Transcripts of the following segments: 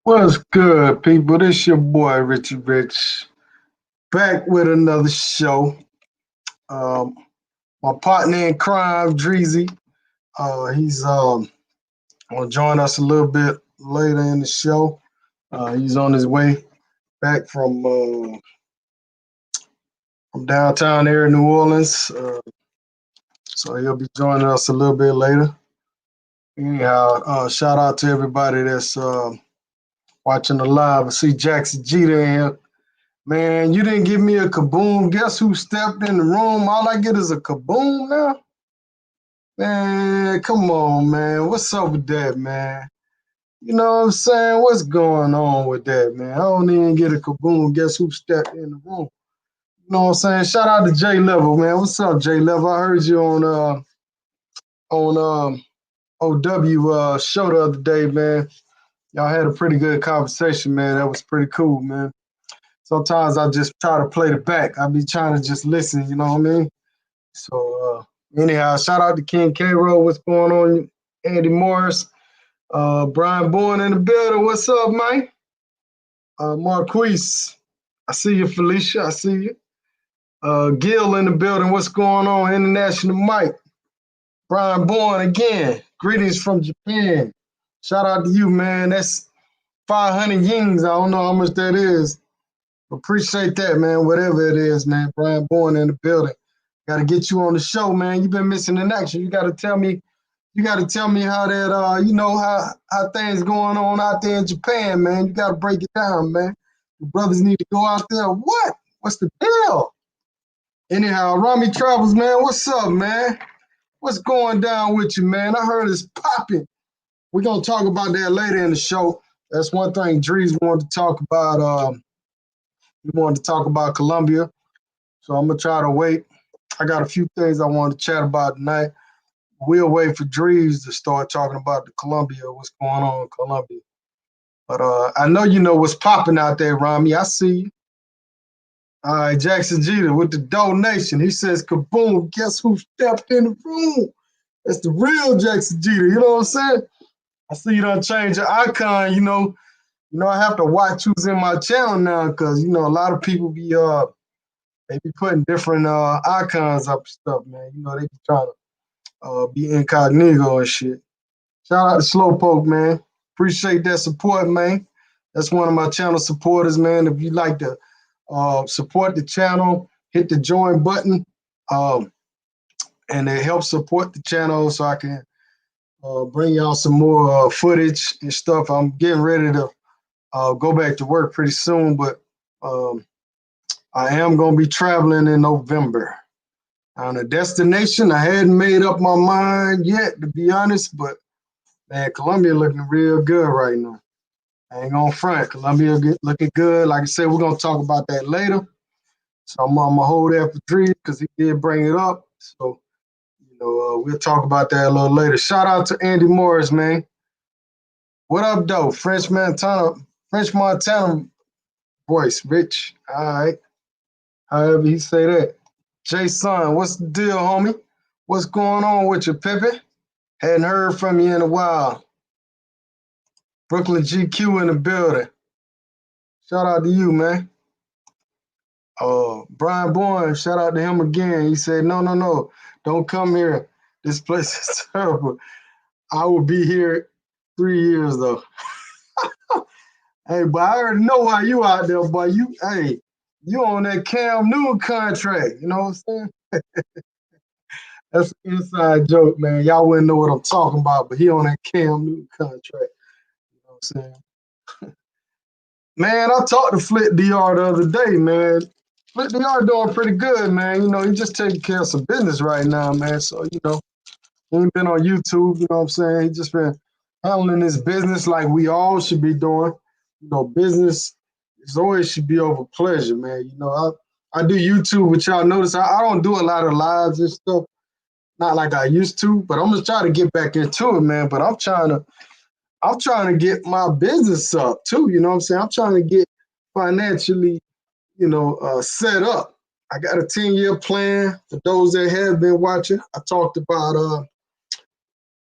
What's good, people? This your boy Richie Rich, back with another show. Um, my partner in crime, Dreezy, he's gonna join us a little bit later in the show. He's on his way back from downtown area, New Orleans. So he'll be joining us a little bit later. Anyhow, shout out to everybody that's watching the live. I see Jackson Jeter in here. Man, you didn't give me a kaboom. Guess who stepped in the room? All I get is a kaboom now? Man, come on, man. What's up with that, man? You know what I'm saying? What's going on with that, man? I don't even get a kaboom. Guess who stepped in the room? You know what I'm saying? Shout out to J Level, man. What's up, J Level? I heard you on OW show the other day, man. Y'all had a pretty good conversation, man. That was pretty cool, man. Sometimes I just try to play the back. I be trying to just listen, you know what I mean? So anyhow, shout out to King K Roll. What's going on? Andy Morris. Brian Bourne in the building. What's up, man? Marquise. I see you, Felicia. I see you. Gil in the building. What's going on? International Mike. Brian Bourne again. Greetings from Japan. Shout out to you, man. That's 500 yings. I don't know how much that is. Appreciate that, man. Whatever it is, man. Brian Bourne in the building. Got to get you on the show, man. You've been missing in action. You got to tell me. You got to tell me how that, how things going on out there in Japan, man. You got to break it down, man. The brothers need to go out there. What? What's the deal? Anyhow, Rami Travels, man. What's up, man? What's going down with you, man? I heard it's popping. We're gonna talk about that later in the show. That's one thing Drees wanted to talk about. He wanted to talk about Colombia, so I'm gonna try to wait. I got a few things I want to chat about tonight. We'll wait for Drees to start talking about the Colombia, what's going on in Colombia. But I know you know what's popping out there, Rami. I see you. All right, Jackson Jeter with the donation. He says, kaboom, guess who stepped in the room? That's the real Jackson Jeter, you know what I'm saying? I see you done change your icon, you know, I have to watch who's in my channel now because, a lot of people they be putting different icons up and stuff, man. They be trying to be incognito and shit. Shout out to Slowpoke, man. Appreciate that support, man. That's one of my channel supporters, man. If you'd like to support the channel, hit the join button, and it helps support the channel so I can bring y'all some more footage and stuff. I'm getting ready to go back to work pretty soon, but I am going to be traveling in November on a destination. I hadn't made up my mind yet, to be honest, but man, Colombia looking real good right now. I ain't gonna front. Colombia looking good. Like I said, we're gonna talk about that later. So I'm gonna hold that for Drees because he did bring it up. So we'll talk about that a little later. Shout out to Andy Morris, man. What up, though? French Montana voice, Rich. All right. However you say that. Jason, what's the deal, homie? What's going on with you, Pippin? Hadn't heard from you in a while. Brooklyn GQ in the building. Shout out to you, man. Brian Bourne, shout out to him again. He said, no, don't come here. This place is terrible. I will be here 3 years, though. Hey, but I already know why you out there, boy. You on that Cam Newton contract. You know what I'm saying? That's an inside joke, man. Y'all wouldn't know what I'm talking about, but he on that Cam Newton contract. You know what I'm saying? Man, I talked to Flit DR the other day, man. Flit DR doing pretty good, man. He just taking care of some business right now, man. So, he ain't been on YouTube, you know what I'm saying? He just been handling his business like we all should be doing. Business is always should be over pleasure, man. I do YouTube, which y'all notice I don't do a lot of lives and stuff, not like I used to, but I'm just trying to get back into it, man. But I'm trying to get my business up too, you know what I'm saying? I'm trying to get financially, set up. I got a 10-year plan for those that have been watching. I talked about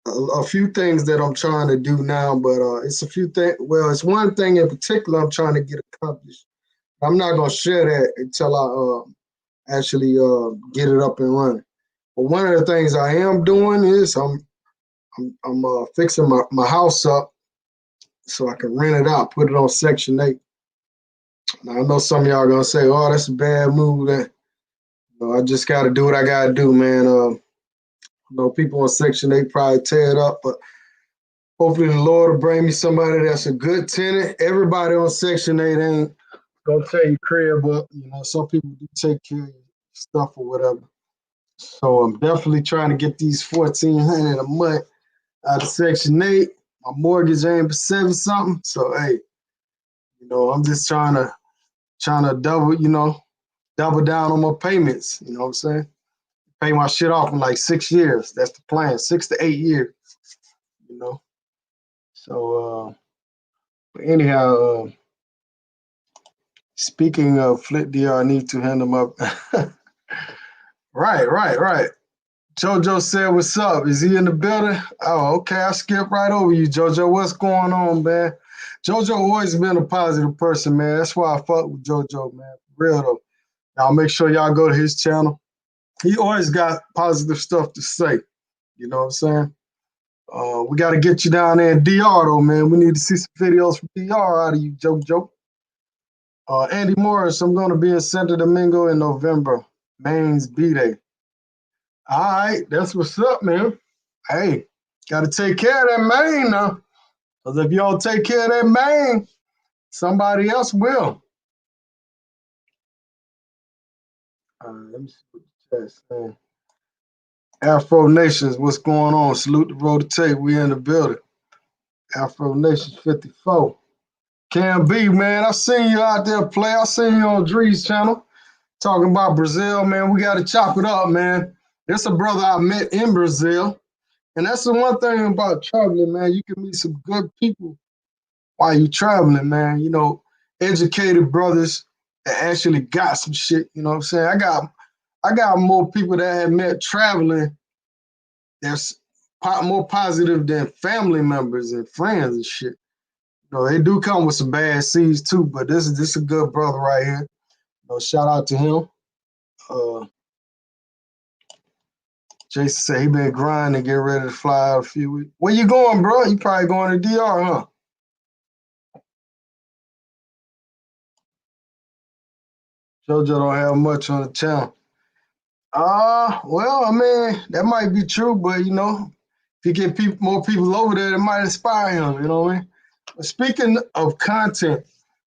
a few things that I'm trying to do now, but it's a few things. Well, it's one thing in particular I'm trying to get accomplished. I'm not gonna share that until I actually get it up and running. But one of the things I am doing is I'm fixing my house up so I can rent it out, put it on Section 8. Now, I know some of y'all gonna say, "Oh, that's a bad move." That I just got to do what I got to do, man. People on Section 8 probably tear it up, but hopefully the Lord will bring me somebody that's a good tenant. Everybody on Section 8 ain't gonna tear your crib up. Some people do take care of your stuff or whatever. So I'm definitely trying to get these $1,400 a month out of Section 8. My mortgage ain't but 7 something. So hey, I'm just trying to double down on my payments. You know what I'm saying? Pay my shit off in like 6 years. That's the plan, 6 to 8 years. So but anyhow, speaking of Flip DR, I need to hand them up. Right. JoJo said, "What's up? Is he in the building?" Oh, okay. I skipped right over you, JoJo. What's going on, man? JoJo always been a positive person, man. That's why I fuck with JoJo, man. For real though. Y'all make sure y'all go to his channel. He always got positive stuff to say. You know what I'm saying? We got to get you down there in DR though, man. We need to see some videos from DR out of you, JoJo. Andy Morris, I'm going to be in Santo Domingo in November. Maine's B-Day. All right, that's what's up, man. Hey, got to take care of that Maine now. Because if you don't take care of that Maine, somebody else will. Let me see what the chat's saying. Afro Nations, what's going on? Salute the road to tape. We in the building. Afro Nations 54. Cam B, man, I seen you out there play. I seen you on Dree's channel talking about Brazil, man. We got to chop it up, man. There's a brother I met in Brazil. And that's the one thing about traveling, man. You can meet some good people while you're traveling, man. Educated brothers that actually got some shit. You know what I'm saying? I got more people that have met traveling that's more positive than family members and friends and shit. They do come with some bad seeds too, but this is a good brother right here. Shout out to him. Jason said he been grinding, getting ready to fly out a few weeks. Where you going, bro? You probably going to DR, huh? JoJo don't have much on the channel. Well, I mean, that might be true, but if you get more people over there, it might inspire him, you know what I mean? But speaking of content,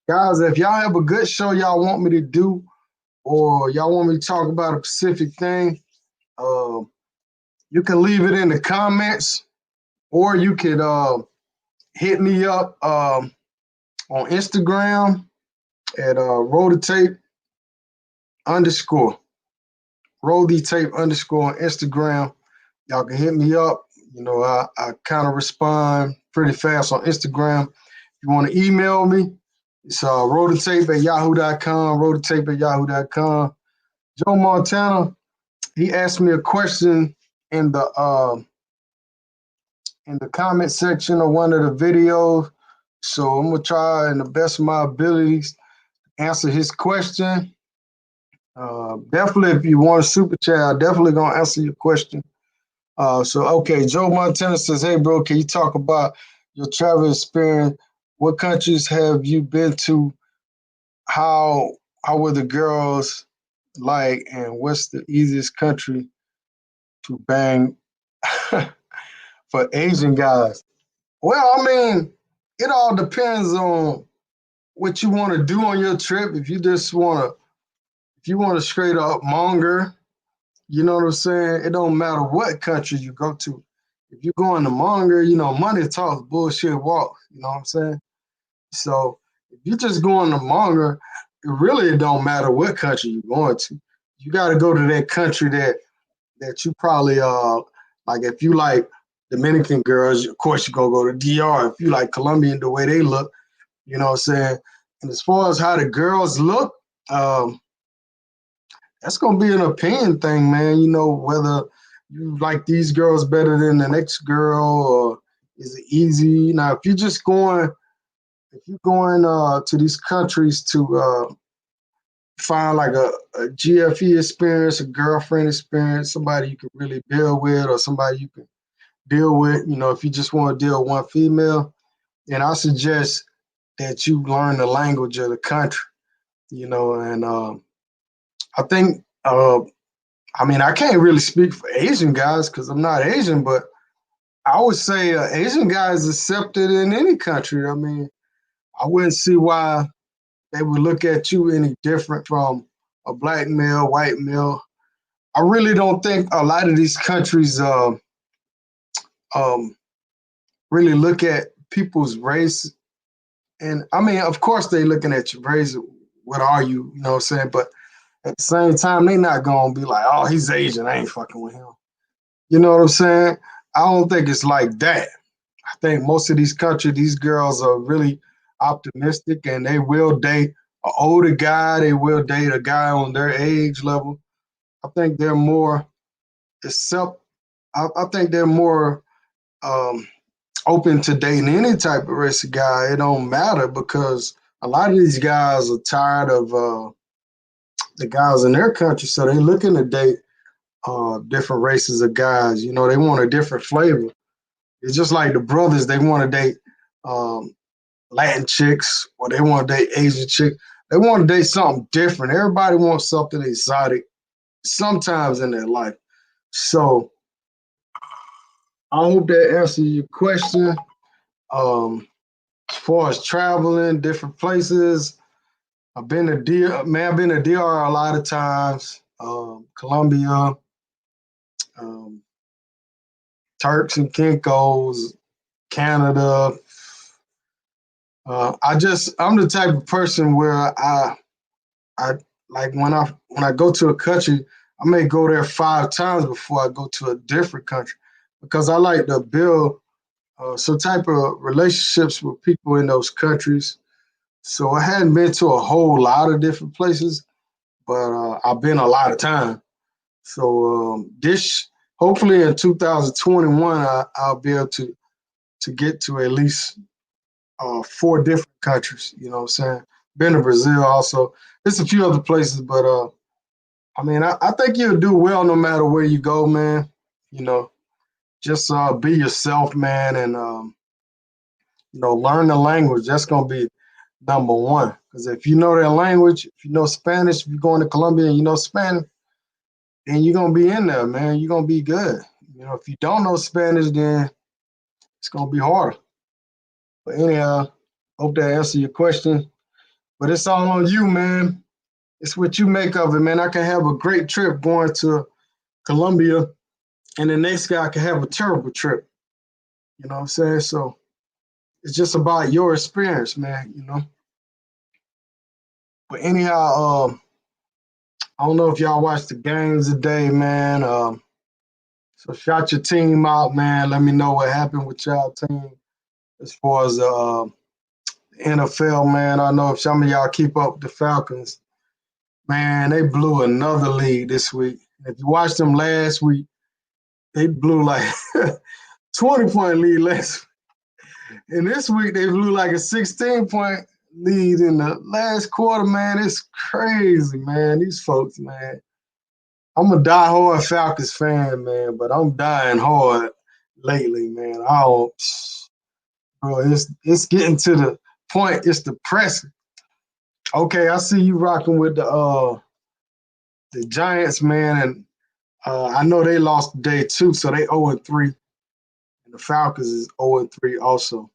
guys, if y'all have a good show y'all want me to do, or y'all want me to talk about a specific thing, you can leave it in the comments, or you could hit me up on Instagram at rollthetape_. rollthetape_ on Instagram. Y'all can hit me up. I kind of respond pretty fast on Instagram. If you want to email me, it's rollthetape@yahoo.com, rollthetape@yahoo.com. Joe Montana, he asked me a question in the comment section of one of the videos. So I'm gonna try in the best of my abilities answer his question. Definitely, if you want a super chat, I'm definitely gonna answer your question. Okay, Joe Montana says, "Hey, bro, can you talk about your travel experience? What countries have you been to? How were the girls like? And what's the easiest country to bang for Asian guys?" Well, I mean, it all depends on what you want to do on your trip. If you want to straight up monger, you know what I'm saying? It don't matter what country you go to. If you're going to monger, money talks, bullshit walks. You know what I'm saying? So if you're just going to monger, it don't matter what country you're going to. You got to go to that country that you probably like. If you like Dominican girls, of course you're gonna go to DR. If you like Colombian, the way they look, you know what I'm saying? And as far as how the girls look, that's gonna be an opinion thing, man. Whether you like these girls better than the next girl, or is it easy? Now, if you're going to these countries to find like a GFE experience, a girlfriend experience, somebody you can really build with, or somebody you can deal with. If you just want to deal with one female, then I suggest that you learn the language of the country. And I think, I mean, I can't really speak for Asian guys because I'm not Asian, but I would say Asian guy is accepted in any country. I mean, I wouldn't see why they would look at you any different from a black male, white male. I really don't think a lot of these countries um, really look at people's race. And I mean, of course, they looking at your race. What are you? You know what I'm saying? But at the same time, they not gonna be like, oh, he's Asian, I ain't fucking with him. You know what I'm saying? I don't think it's like that. I think most of these countries, these girls are really optimistic, and they will date an older guy. They will date a guy on their age level. I think they're more accept. I think they're more um, open to dating any type of race of guy. It don't matter because a lot of these guys are tired of the guys in their country, so they looking to date different races of guys. They want a different flavor. It's just like the brothers, they want to date um, Latin chicks, or they want to date Asian chicks. They want to date something different. Everybody wants something exotic sometimes in their life. So I hope that answers your question. As far as traveling, different places, I've been to DR a lot of times. Colombia, um, Turks and Caicos, Canada. I'm the type of person where I like when I go to a country, I may go there 5 times before I go to a different country because I like to build some type of relationships with people in those countries. So I hadn't been to a whole lot of different places, but I've been a lot of time. So this hopefully in 2021 I'll be able to get to at least 4 different countries. You know what I'm saying? Been to Brazil also. There's a few other places, but I mean, I think you'll do well no matter where you go, man. You know, just be yourself, man, and learn the language. That's gonna be number one. Because if you know that language, if you know Spanish, if you're going to Colombia and you know Spanish, then you're gonna be in there, man. You're gonna be good. If you don't know Spanish, then it's gonna be harder. But anyhow, hope that answered your question. But it's all on you, man. It's what you make of it, man. I can have a great trip going to Colombia, and the next guy can have a terrible trip. You know what I'm saying? So it's just about your experience, man. But anyhow, I don't know if y'all watched the games today, man. So shout your team out, man. Let me know what happened with y'all team as far as NFL, man. I know if some of y'all keep up with the Falcons, man, they blew another lead this week. If you watched them last week, they blew like 20-point lead last week. And this week they blew like a 16-point lead in the last quarter, man. It's crazy, man. These folks, man. I'm a diehard Falcons fan, man, but I'm dying hard lately, man. I don't, bro, it's getting to the point. It's depressing. Okay, I see you rocking with the Giants, man, and I know they lost today too, so they 0-3, and the Falcons is 0-3 also.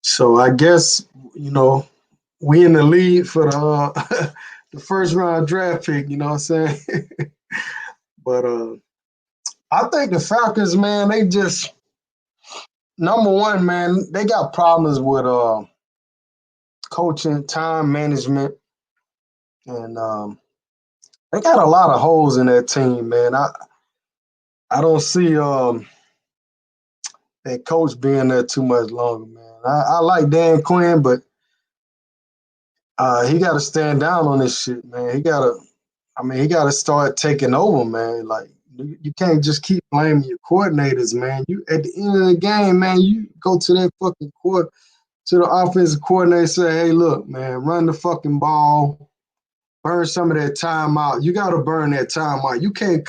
So I guess we in the lead for the the first round draft pick. You know what I'm saying? But I think the Falcons, man, they just number one, man, they got problems with coaching, time management, and they got a lot of holes in that team, man. I don't see that coach being there too much longer, man. I like Dan Quinn, but he got to stand down on this shit, man. He got to I mean, he got to start taking over, man. Like, you can't just keep blaming your coordinators, man. You at the end of the game, man, you go to that fucking court, to the offensive coordinator, say, hey, look, man, run the fucking ball, burn some of that time out. You got to burn that time out. You can't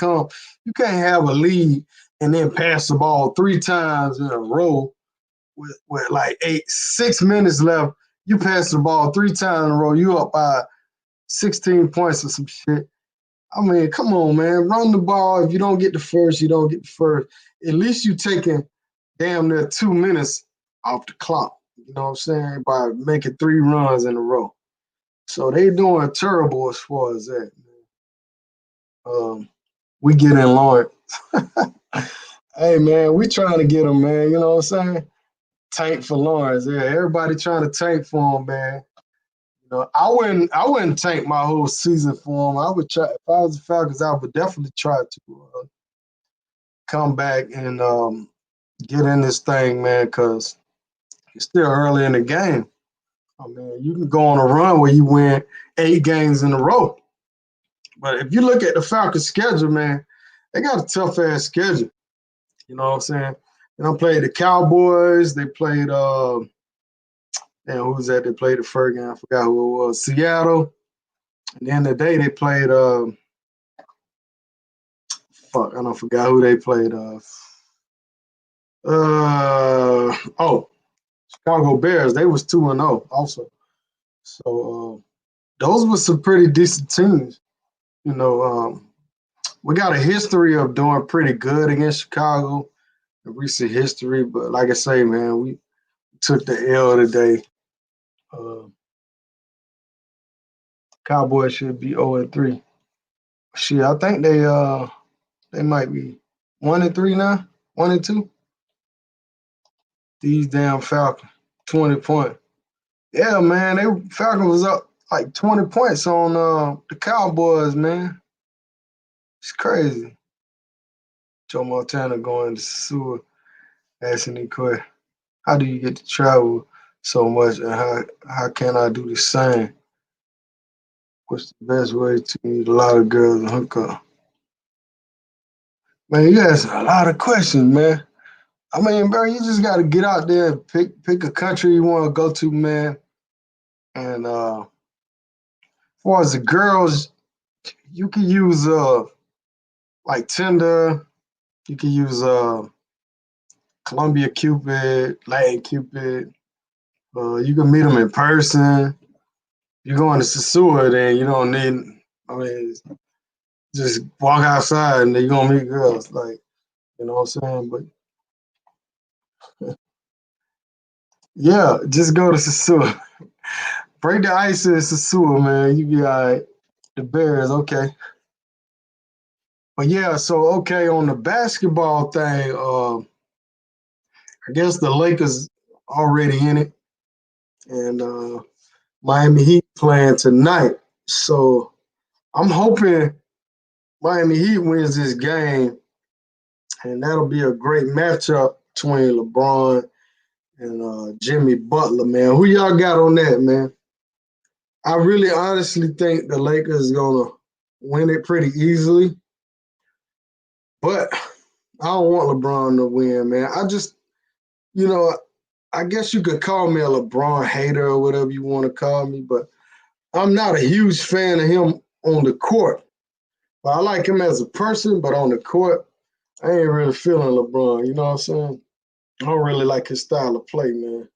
have a lead and then pass the ball 3 times in a row with like 6 minutes left. You pass the ball 3 times in a row, you up by 16 points or some shit. I mean, come on, man. Run the ball. If you don't get the first, you don't get the first. At least you taking damn near 2 minutes off the clock. You know what I'm saying? By making 3 runs in a row. So they doing terrible as far as that. We get in Lawrence. Hey, man, we trying to get him, man. You know what I'm saying? Tank for Lawrence. Yeah, everybody trying to tank for him, man. You know, I wouldn't tank my whole season for him. I would try, if I was the Falcons, I would definitely try to come back and get in this thing, man, because it's still early in the game. I mean, you can go on a run where you win 8 games in a row. But if you look at the Falcons' schedule, man, they got a tough-ass schedule. You know what I'm saying? They don't play the Cowboys. They played, who was that? They played the first game. I forgot who it was. Seattle. And then the day they played, I don't forgot who they played. Chicago Bears. They was 2-0 also. So those were some pretty decent teams. You know, we got a history of doing pretty good against Chicago, a recent history. But like I say, man, we took the L today. Cowboys should be 0-3. Shit, I think they might be 1-3 now, 1-2. These damn Falcons, 20 points. Yeah, man, Falcons was up like 20 points on the Cowboys, man. It's crazy. Joe Montana going to Sosua, asking the question, how do you get to travel so much, and how can I do the same? What's the best way to meet a lot of girls and hook up? Man, you ask a lot of questions, man. I mean, bro, you just got to get out there and pick a country you want to go to, man. And as far as the girls, you can use like Tinder. You can use Colombia Cupid, Latin Cupid. You can meet them in person. You're going to Sosua, then you don't need. I mean, just walk outside and you're gonna meet girls. Like, you know what I'm saying? But yeah, just go to Sosua. Break the ice in Sosua, man. You be all right. The Bears, okay. But yeah, so okay, on the basketball thing, I guess the Lakers already in it, and Miami Heat playing tonight. So I'm hoping Miami Heat wins this game, and that'll be a great matchup between LeBron and Jimmy Butler, man. Who y'all got on that, man? I really honestly think the Lakers gonna win it pretty easily, but I don't want LeBron to win, man. I just, I guess you could call me a LeBron hater or whatever you want to call me, but I'm not a huge fan of him on the court. But I like him as a person, but on the court, I ain't really feeling LeBron. You know what I'm saying? I don't really like his style of play, man.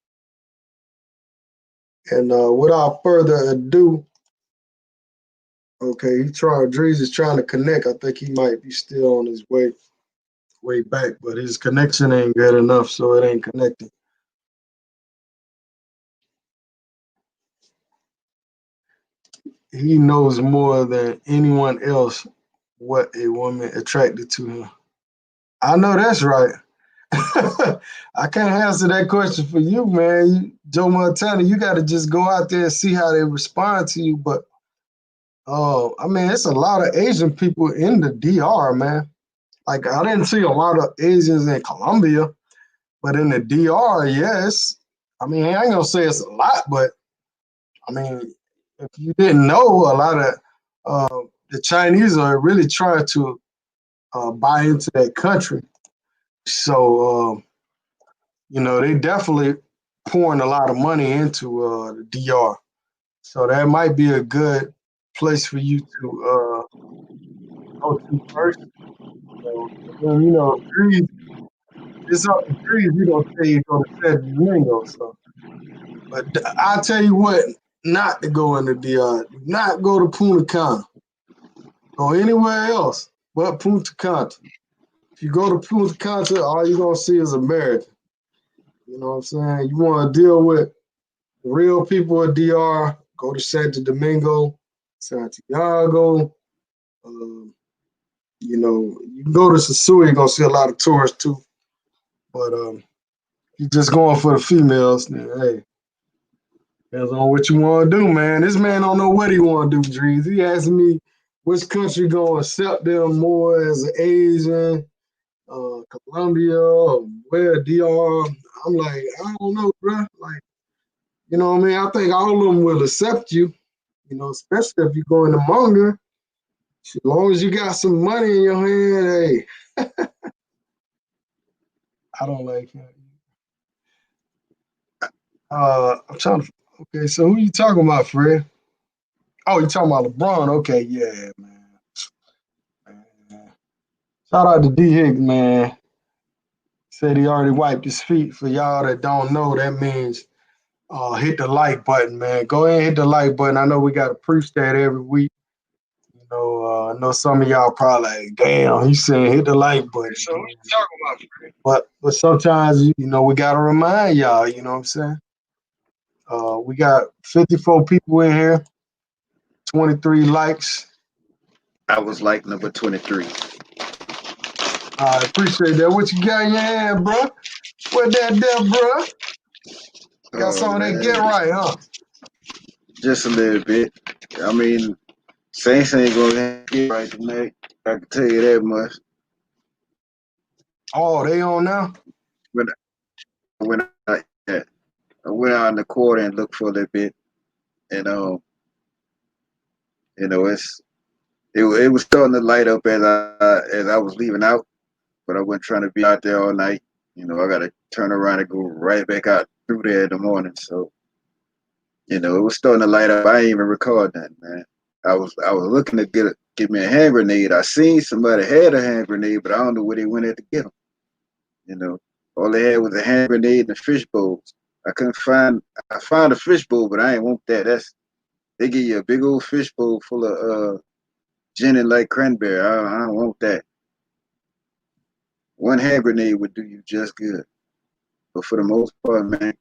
And without further ado, okay, Drees is trying to connect. I think he might be still on his way back, but his connection ain't good enough, so it ain't connecting. He knows more than anyone else what a woman attracted to him. I know that's right. I can't answer that question for you, man. Joe Montana, you got to just go out there and see how they respond to you. But, I mean, it's a lot of Asian people in the DR, man. Like, I didn't see a lot of Asians in Colombia, but in the DR, yes. I mean, I ain't going to say it's a lot, but, I mean, if you didn't know, a lot of the Chinese are really trying to buy into that country. So, they definitely pouring a lot of money into the DR. So that might be a good place for you to go to first. So, and then, Greece, it's up to Greece. You don't say you go to San Domingo. So, but I'll tell you what, not to go in the DR. Do not go to Punta Cana. Go anywhere else but Punta Cana. If you go to Punta Cana, all you're going to see is America. You know what I'm saying? You want to deal with real people at DR, go to Santo Domingo, Santiago. You can go to Sosua, you're going to see a lot of tourists too. But you're just going for the females, then, hey, depends on what you want to do, man. This man don't know what he want to do, Drees. He asking me which country going to accept them more as an Asian, Colombia, or where DR. I'm like, I don't know, bro. Like, you know what I mean? I think all of them will accept you, especially if you go into manga. As long as you got some money in your hand, hey, I don't like him. I'm trying to. Okay, so who you talking about, Fred? Oh, you talking about LeBron? Okay, yeah, man. Shout out to D Higgs, man. Said he already wiped his feet. For y'all that don't know, that means hit the like button, man. Go ahead and hit the like button. I know we got to preach that every week. I know some of y'all probably like, damn, he said hit the like button. So what you talking about, Fred? But sometimes, we got to remind y'all, you know what I'm saying? We got 54 people in here, 23 likes. I was like number 23. I appreciate that. What you got in your hand, bro? What that there, bro? Got some of that get right, huh? Just a little bit. I mean, Saints ain't gonna get right tonight. I can tell you that much. Oh, they on now? When I went out in the quarter and looked for a little bit, and it was starting to light up as I was leaving out, but I wasn't trying to be out there all night. I got to turn around and go right back out through there in the morning. So, it was starting to light up. I ain't even record that, man. I was looking to get me a hand grenade. I seen somebody had a hand grenade, but I don't know where they went at to get them. All they had was a hand grenade and a fish bowl. I found a fish bowl, but I ain't want that. They give you a big old fish bowl full of gin and like cranberry. I don't want that. One hand grenade would do you just good. But for the most part, man,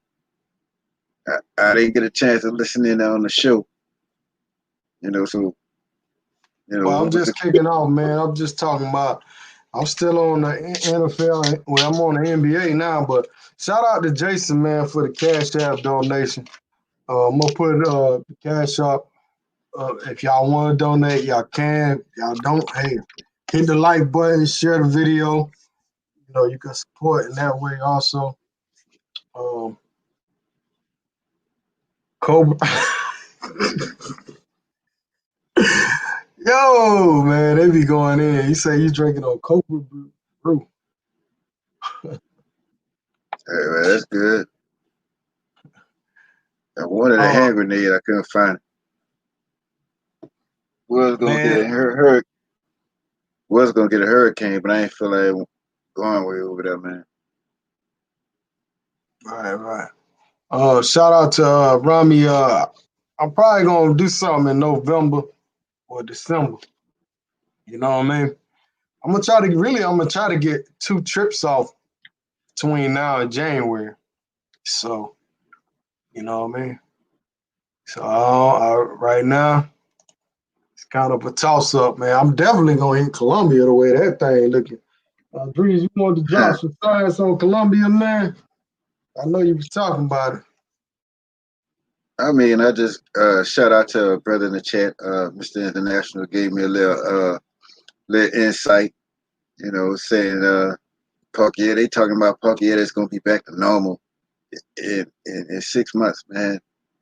I didn't get a chance to listen in on the show. So Well, I'm just kicking off, man. I'm just talking about. I'm still on the NFL. Well, I'm on the NBA now, but shout out to Jason, man, for the Cash App donation. I'm gonna put the Cash App. If y'all want to donate, y'all can. Y'all don't, hey, hit the like button, share the video. You can support in that way also. Cobra. Yo, man, they be going in. You say you drinking on Cobra brew. Hey, man, that's good. I wanted a hand grenade. I couldn't find it. Was gonna get a hurricane, but I ain't feel like going way over there, man. Right. Shout out to Rami. I'm probably gonna do something in November or December. You know what I mean? I'm gonna try to get 2 trips off between now and January. So, you know what I mean? So right now, it's kind of a toss up, man. I'm definitely gonna hit Colombia the way that thing looking. Breeze, you want to drop some science on Colombia, man? I know you was talking about it. I mean, I just shout out to a brother in the chat, Mr. International, gave me a little insight, saying they talking about Puckietta gonna be back to normal in 6 months, man.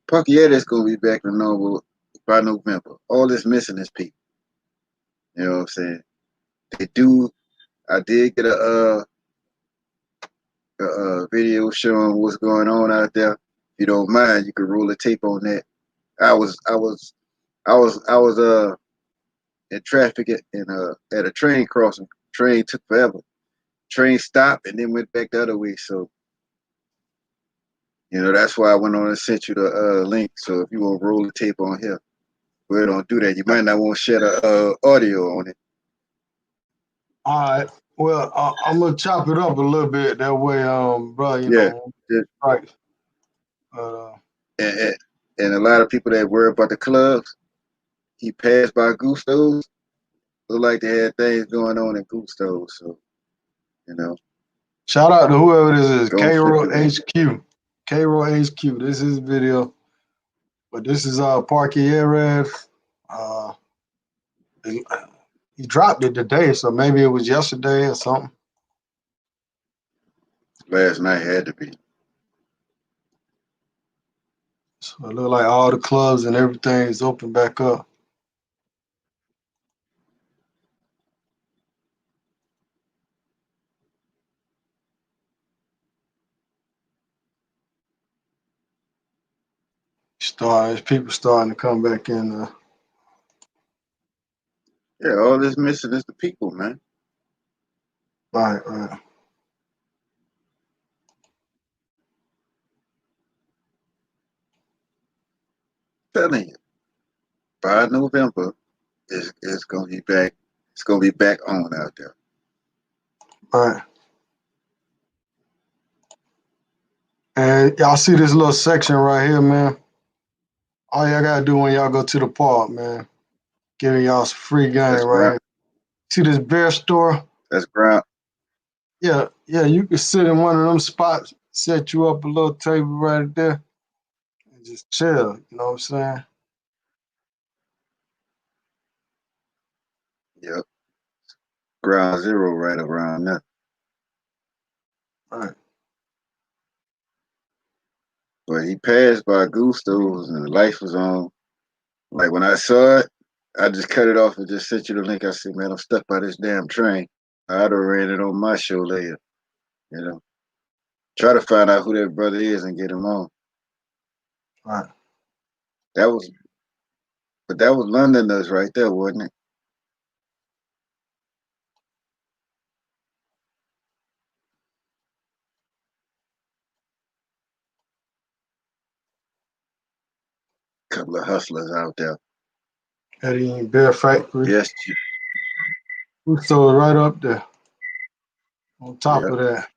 Puckietta is gonna be back to normal by November. All that's missing is people. You know what I'm saying? They do. I did get a video showing what's going on out there. If you don't mind, you could roll a tape on that. I was in traffic at a train crossing. Train took forever. Train stopped and then went back the other way. So that's why I went on and sent you the link. So if you want to roll the tape on here, we don't do that. You might not want to share the audio on it. All right. Well, I'm gonna chop it up a little bit that way, bro. Yeah. Right. And, and a lot of people that worry about the clubs, he passed by Gusto's. Look like they had things going on in Gusto's. So, shout out to whoever this is, Don't K-Roll flip it. HQ. K-Roll HQ. This is his video. But this is Parky Erev. He dropped it today, so maybe it was yesterday or something. Last night had to be. So it looked like all the clubs and everything is open back up. People starting to come back in. Yeah, all that's missing is the people, man. Right. Telling you, by November, it's gonna be back. It's gonna be back on out there. Right. And y'all see this little section right here, man. All y'all gotta do when y'all go to the park, man, giving y'all some free game right here. See this bear store? That's ground. Yeah, you can sit in one of them spots, set you up a little table right there, and just chill. You know what I'm saying? Yep. Ground zero right around there. Right. But he passed by Gusto's and the lights was on. Like when I saw it, I just cut it off and just sent you the link. I said, man, I'm stuck by this damn train. I'd have ran it on my show later. Try to find out who that brother is and get him on. Right. That was Londoners right there, wasn't it? Couple of hustlers out there. Eddie Bear Factory. Yes. We saw it right up there. On top of that.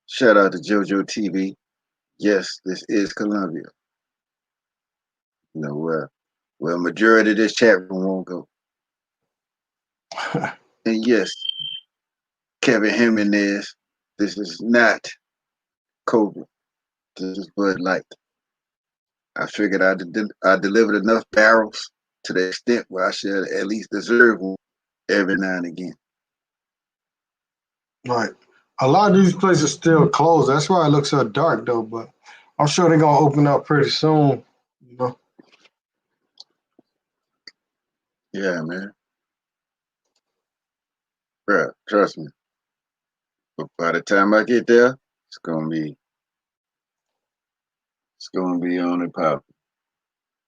Shout out to JoJo TV. Yes, this is Colombia. Well, majority of this chat room won't go. And yes, Kevin Jimenez, this is not Cobra. This is Bud Light. I figured I delivered enough barrels to the extent where I should at least deserve one every now and again. Right. A lot of these places still closed. That's why it looks so dark, though. But I'm sure they're gonna open up pretty soon. Yeah, man. Bruh, trust me. But by the time I get there, it's gonna be on and popping.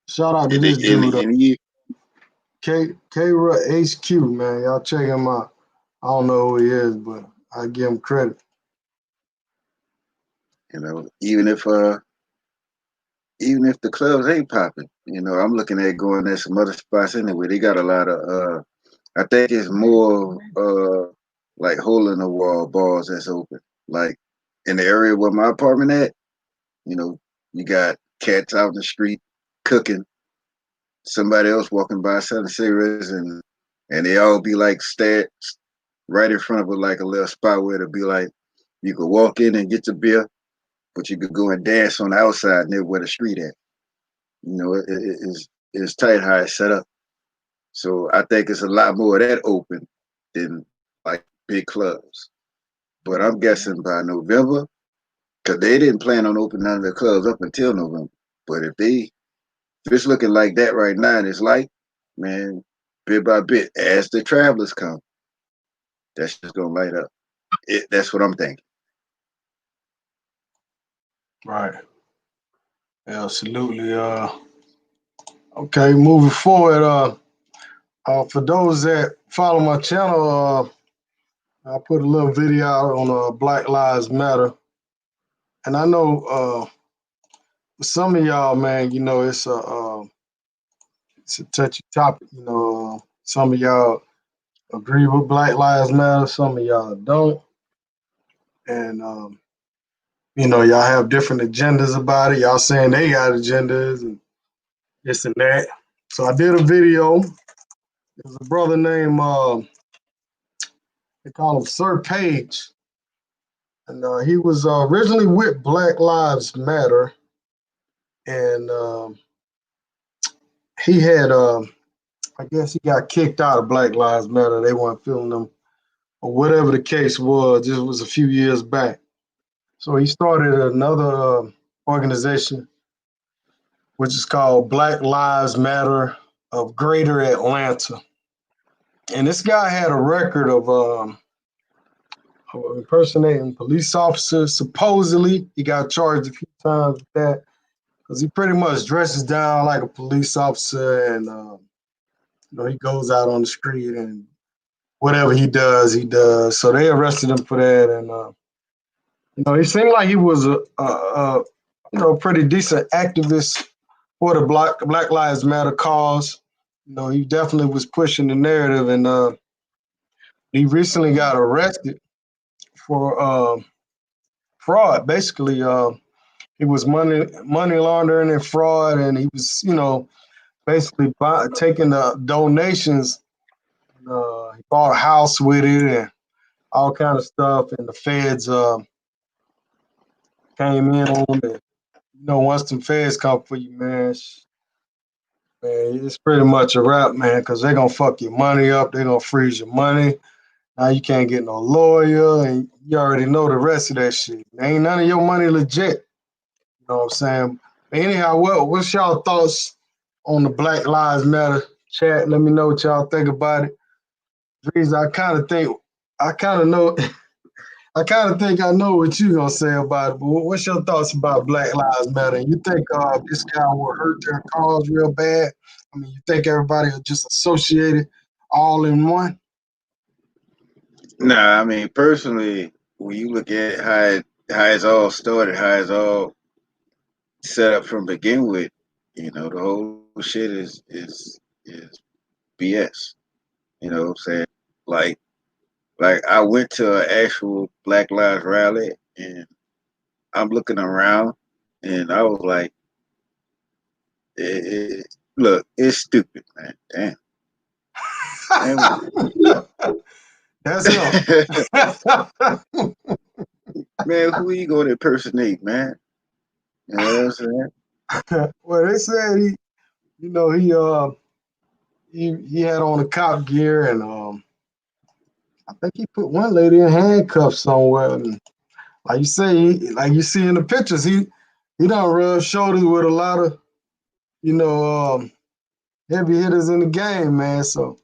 Shout out to this dude, K-Ra HQ, man. Y'all check him out. I don't know who he is, but I give him credit. Even if the clubs ain't popping, I'm looking at going at some other spots anyway. They got a lot of I think it's more like hole in the wall bars that's open. Like in the area where my apartment at, you got cats out in the street cooking, somebody else walking by selling cigarettes, and they all be like stared right in front of it, like a little spot where it'll be like you could walk in and get your beer, but you could go and dance on the outside near where the street at. It's tight how it's set up. So I think it's a lot more of that open than like big clubs. But I'm guessing by November, because they didn't plan on opening none of the clubs up until November. But if it's looking like that right now and it's light, man, bit by bit, as the travelers come, that's just gonna light up. That's what I'm thinking. Right. Absolutely. Okay, moving forward. For those that follow my channel, I put a little video out on Black Lives Matter, and I know some of y'all, man, you know, it's a touchy topic. You know, some of y'all agree with Black Lives Matter, some of y'all don't, and you know, y'all have different agendas about it. Y'all saying they got agendas and this and that. So I did a video. There's a brother named they call him Sir Page, and he was originally with Black Lives Matter, and he had I guess he got kicked out of Black Lives Matter. They weren't feeling him, or whatever the case was. This was a few years back. So he started another organization, which is called Black Lives Matter of Greater Atlanta. And this guy had a record of impersonating police officers. Supposedly, he got charged a few times with that because he pretty much dresses down like a police officer, and you know, he goes out on the street and whatever he does, he does. So they arrested him for that, and you know, he seemed like he was a you know, pretty decent activist for the Black Lives Matter cause. You know, he definitely was pushing the narrative, and he recently got arrested for fraud. Basically, he was money laundering and fraud, and he was, you know, basically taking the donations. He bought a house with it and all kind of stuff, and the feds came in on him. And, you know, once the feds come for you, man, it's pretty much a wrap, man, because they're gonna fuck your money up. They're gonna freeze your money. Now you can't get no lawyer, and you already know the rest of that shit. Ain't none of your money legit. You know what I'm saying? But anyhow, what's y'all thoughts on the Black Lives Matter chat? Let me know what y'all think about it. Drees, I kind of know, I kind of think I know what you're gonna say about it. But what's your thoughts about Black Lives Matter? You think this guy will hurt their cause real bad? I mean, you think everybody will just associate it all in one? Nah, I mean personally, when you look at how it's all started, how it's all set up from begin with, you know, the whole shit is BS. You know what I'm saying? Like like I went to an actual Black Lives rally and I'm looking around and I was like, look, it's stupid, man. Damn. That's him. Man, who you gonna impersonate, man? You know what I'm saying? Well, they said you know, he had on a cop gear, and I think he put one lady in handcuffs somewhere. And like you say, like you see in the pictures, he done rub shoulders with a lot of, you know, heavy hitters in the game, man. So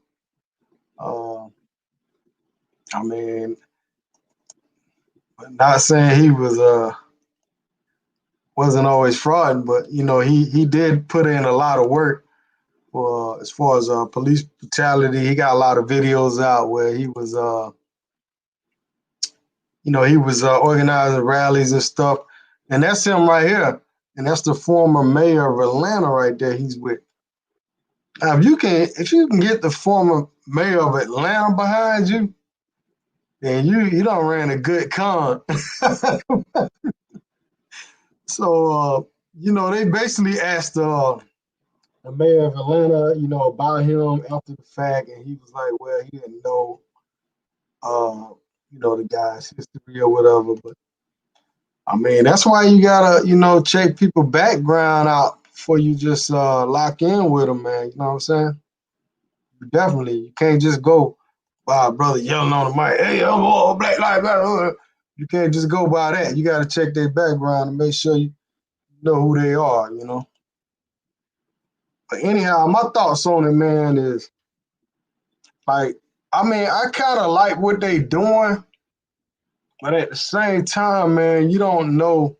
uh, I mean, not saying he wasn't always fraud, but you know, he did put in a lot of work for as far as police brutality. He got a lot of videos out where he was you know, he was organizing rallies and stuff. And that's him right here. And that's the former mayor of Atlanta right there he's with. Now, if you can get the former mayor of Atlanta behind you, then you don't ran a good con. So you know, they basically asked the mayor of Atlanta, you know, about him after the fact, and he was like, well, he didn't know uh, you know, the guy's history or whatever. But I mean, that's why you gotta, you know, check people background out before you just lock in with them, man. You know what I'm saying? Definitely, you can't just go by a brother yelling on the mic, "Hey, I'm all Black Lives Matter." You can't just go by that. You gotta check their background and make sure you know who they are. You know? But anyhow, my thoughts on it, man, is like, I mean, I kind of like what they doing, but at the same time, man, you don't know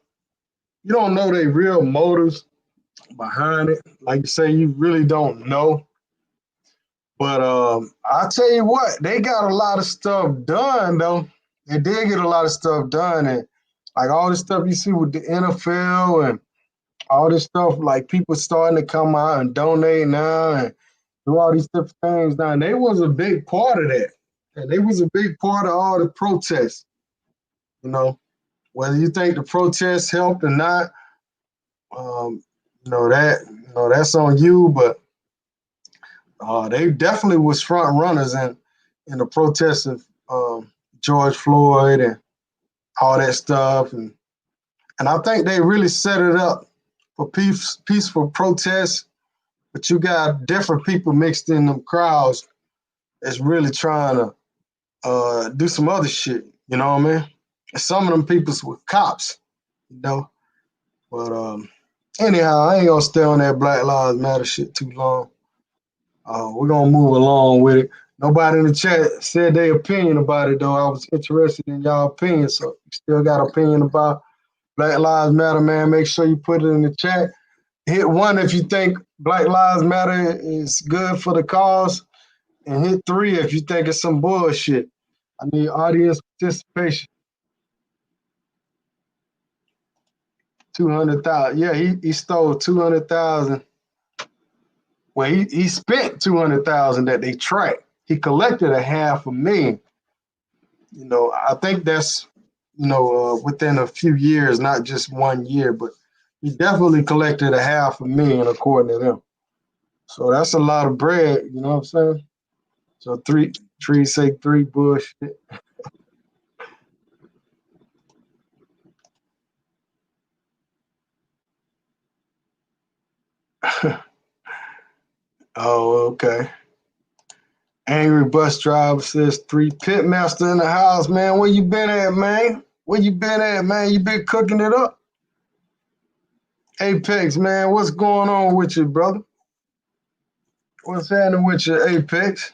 their real motives behind it. Like you say, you really don't know. But I'll tell you what, they got a lot of stuff done though. They did get a lot of stuff done, and like all this stuff you see with the NFL and all this stuff, like people starting to come out and donate now and do all these different things now. And they was a big part of that. And they was a big part of all the protests. You know, whether you think the protests helped or not, that's on you. But they definitely was front runners in the protests of George Floyd and all that stuff. And I think they really set it up for peaceful protests. But you got different people mixed in them crowds that's really trying to do some other shit. You know what I mean? And some of them peoples were cops, you know. But anyhow, I ain't gonna stay on that Black Lives Matter shit too long. We're gonna move along with it. Nobody in the chat said their opinion about it, though. I was interested in y'all opinion, so if you still got an opinion about Black Lives Matter, man, make sure you put it in the chat. Hit 1 if you think Black Lives Matter is good for the cause, and hit 3 if you think it's some bullshit. I need audience participation. 200,000. Yeah, he stole 200,000. Well, he spent 200,000 that they tracked. He collected $500,000. You know, I think that's within a few years, not just 1 year, but he definitely collected $500,000 according to them. So that's a lot of bread. You know what I'm saying? So trees say 3 bullshit. Oh, okay. Angry bus driver says 3 pitmaster in the house, man. Where you been at, man? Where you been at, man? You been cooking it up? Apex, man, what's going on with you, brother? What's happening with you, Apex?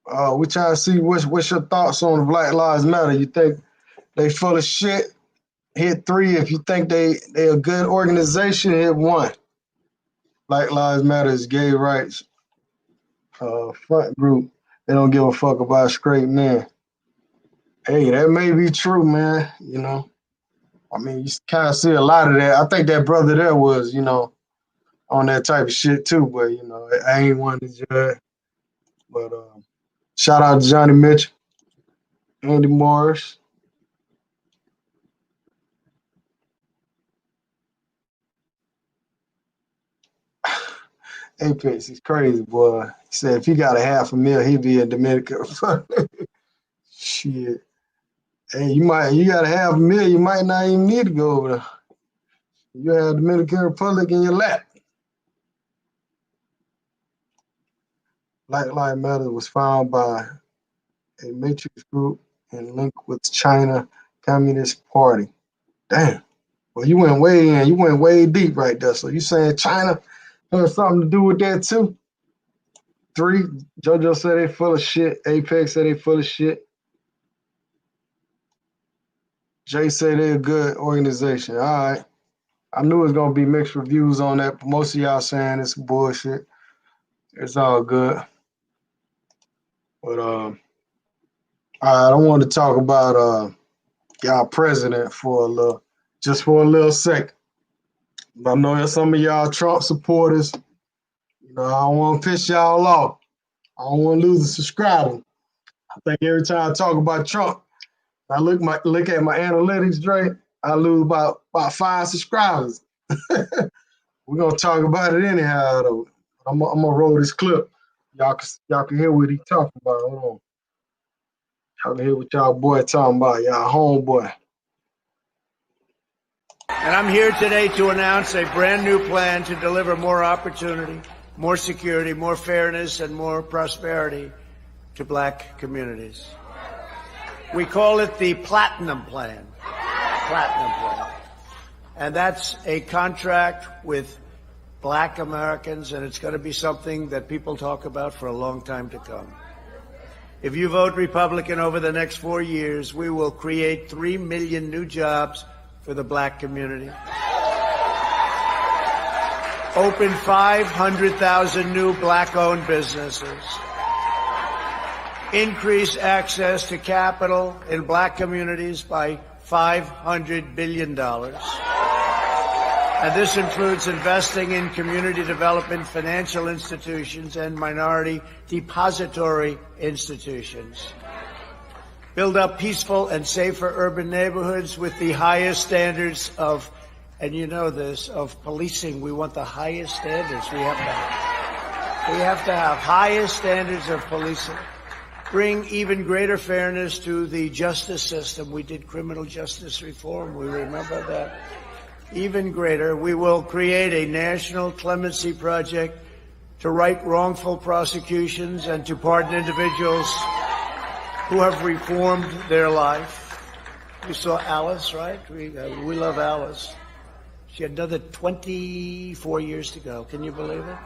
We trying to see what's your thoughts on Black Lives Matter. You think they full of shit? Hit 3 if you think they a good organization. Hit 1. Black Lives Matter is gay rights front group. They don't give a fuck about straight men. Hey, that may be true, man. You know, I mean, you kind of see a lot of that. I think that brother there was, on that type of shit too. But I ain't one to judge. But shout out to Johnny Mitchell, Andy Morris. Apex, he's crazy, boy. He said if he got $500,000, he'd be in Dominican Republic. Shit. Hey, you got $500,000, you might not even need to go over there. You have Dominican Republic in your lap. Black Lives Matter was found by a matrix group and linked with China Communist Party. Damn. Well, you went way in. You went way deep right there. So you saying China has something to do with that too? 3, JoJo said they full of shit. Apex said they full of shit. Jay said they're a good organization. All right. I knew it was going to be mixed reviews on that, but most of y'all saying it's bullshit. It's all good. But all right, I want to talk about y'all president for a little second. I know some of y'all Trump supporters. I don't want to piss y'all off. I don't want to lose a subscriber. I think every time I talk about Trump, I look at my analytics, Dre, I lose about 5 subscribers. We're gonna talk about it anyhow, though. I'm gonna roll this clip. Y'all can hear what he talking about. Hold on. Y'all can hear what y'all boy talking about. Y'all homeboy. And I'm here today to announce a brand new plan to deliver more opportunity, more security, more fairness, and more prosperity to Black communities. We call it the Platinum Plan. Platinum Plan. And that's a contract with Black Americans, and it's going to be something that people talk about for a long time to come. If you vote Republican over the next 4 years, we will create 3 million new jobs for the Black community, open 500,000 new Black-owned businesses, increase access to capital in Black communities by $500 billion. And this includes investing in community development, financial institutions, and minority depository institutions. Build up peaceful and safer urban neighborhoods with the highest standards of, and you know this, of policing. We want the highest standards. We have to have highest standards of policing. Bring even greater fairness to the justice system. We did criminal justice reform. We remember that. Even greater, we will create a national clemency project to right wrongful prosecutions and to pardon individuals who have reformed their life. You saw Alice, right? We love Alice. She had another 24 years to go. Can you believe it?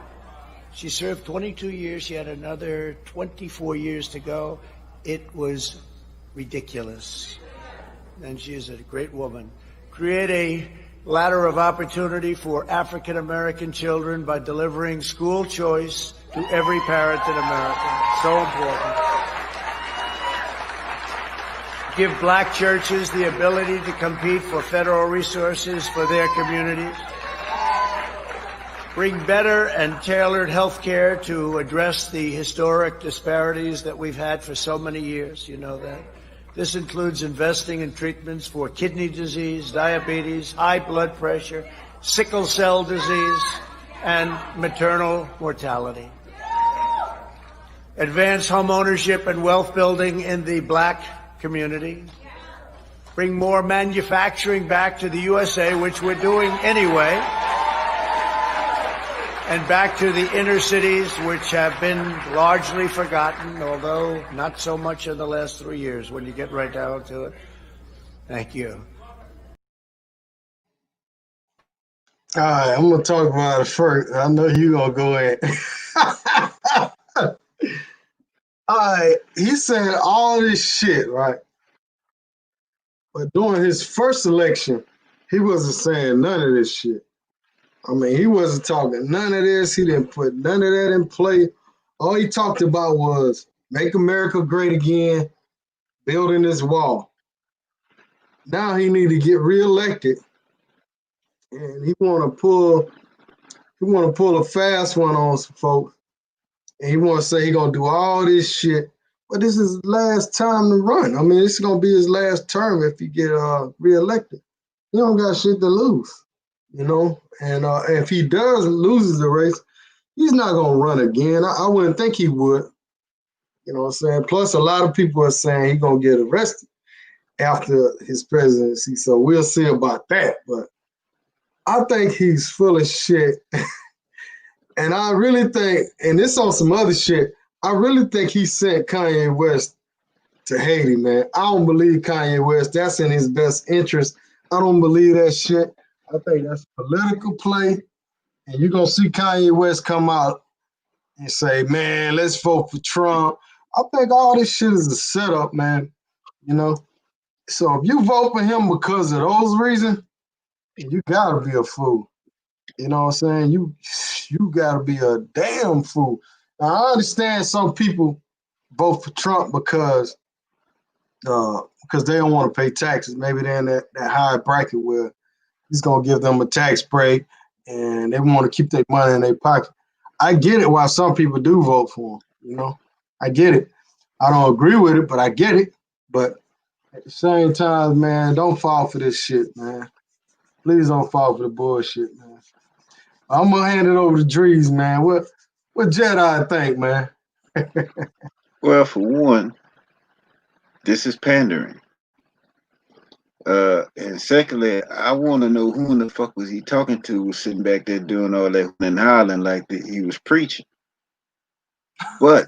She served 22 years. She had another 24 years to go. It was ridiculous. And she is a great woman. Create a ladder of opportunity for African American children by delivering school choice to every parent in America. So important. Give Black churches the ability to compete for federal resources for their communities. Bring better and tailored health care to address the historic disparities that we've had for so many years. You know that. This includes investing in treatments for kidney disease, diabetes, high blood pressure, sickle cell disease, and maternal mortality. Advance home ownership and wealth building in the Black community. Bring more manufacturing back to the USA, which we're doing anyway. And back to the inner cities, which have been largely forgotten, although not so much in the last 3 years when you get right down to it. Thank you. All right, I'm going to talk about it first. I know you're going to go in. All right, he said all this shit, right? But during his first election, he wasn't saying none of this shit. I mean, he wasn't talking none of this. He didn't put none of that in play. All he talked about was make America great again, building this wall. Now he need to get reelected, and he want to pull a fast one on some folks, and he want to say he gonna do all this shit. But this is his last time to run. I mean, this is gonna be his last term if he get reelected. He don't got shit to lose, you know. And if he loses the race, he's not going to run again. I wouldn't think he would. You know what I'm saying? Plus, a lot of people are saying he's going to get arrested after his presidency. So we'll see about that. But I think he's full of shit. And I really think, and this on some other shit, I really think he sent Kanye West to Haiti, man. I don't believe Kanye West. That's in his best interest. I don't believe that shit. I think that's a political play, and you're going to see Kanye West come out and say, man, let's vote for Trump. I think all this shit is a setup, man, you know? So if you vote for him because of those reasons, you got to be a fool. You know what I'm saying? You got to be a damn fool. Now, I understand some people vote for Trump because they don't want to pay taxes. Maybe they're in that high bracket where he's going to give them a tax break, and they want to keep their money in their pocket. I get it why some people do vote for him, you know. I get it. I don't agree with it, but I get it. But at the same time, man, don't fall for this shit, man. Please don't fall for the bullshit, man. I'm going to hand it over to Drees, man. What Jedi think, man? Well, for one, this is pandering. And secondly, I want to know who in the fuck was he talking to was sitting back there doing all that and hollering like he was preaching. But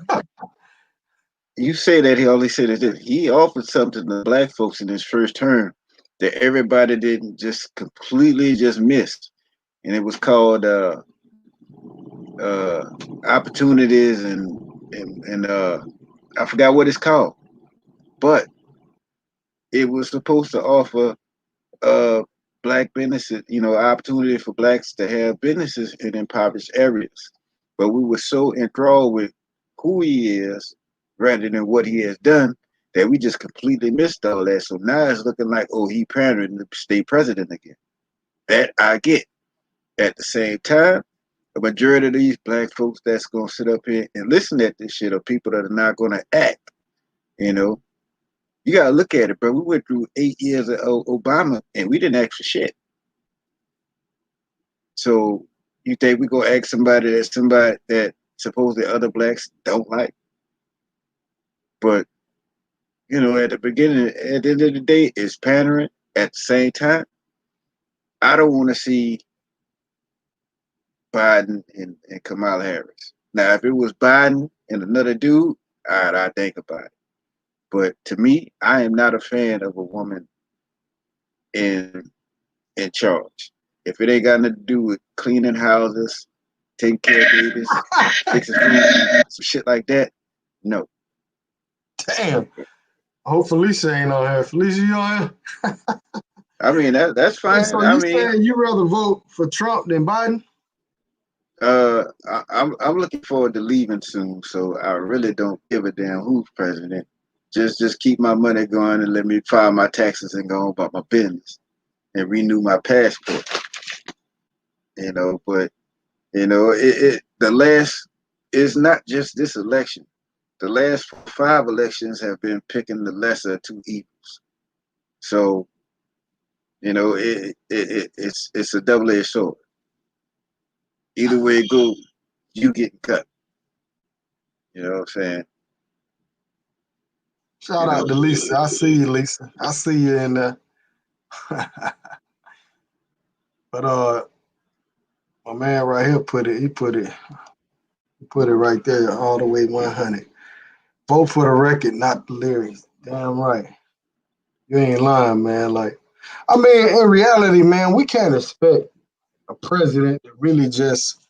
you say that he only said that he offered something to the Black folks in his first term that everybody didn't just completely just miss, and it was called opportunities and I forgot what it's called, but it was supposed to offer uh black businesses, opportunity for blacks to have businesses in impoverished areas. But we were so enthralled with who he is rather than what he has done that we just completely missed all that. So now it's looking like, oh, he pandering to stay president again. That I get. At the same time, the majority of these black folks that's gonna sit up here and listen at this shit are people that are not gonna act. You know, you gotta look at it, bro. We went through 8 years of Obama and we didn't ask for shit. So you think we gonna ask somebody that supposedly other blacks don't like? But at the beginning, at the end of the day, it's pandering. At the same time, I don't want to see Biden and Kamala Harris. Now, if it was Biden and another dude, I'd think about it. But to me, I am not a fan of a woman in charge. If it ain't got nothing to do with cleaning houses, taking care of babies, fixing food, some shit like that, no. Damn. I hope Felicia ain't on here. Felicia, you on here? I mean that's Hey, fine. so I you mean, saying you rather vote for Trump than Biden? I'm looking forward to leaving soon, so I really don't give a damn who's president. Just keep my money going and let me file my taxes and go on about my business and renew my passport. But the last is not just this election. The last 5 elections have been picking the lesser of two evils. So it's a double-edged sword. Either way it goes, you getting cut. You know what I'm saying? Shout out to Lisa. I see you, Lisa. I see you in there. But my man right here put it right there all the way 100. Vote for the record, not the lyrics. Damn right. You ain't lying, man. Like, I mean, in reality, man, we can't expect a president to really just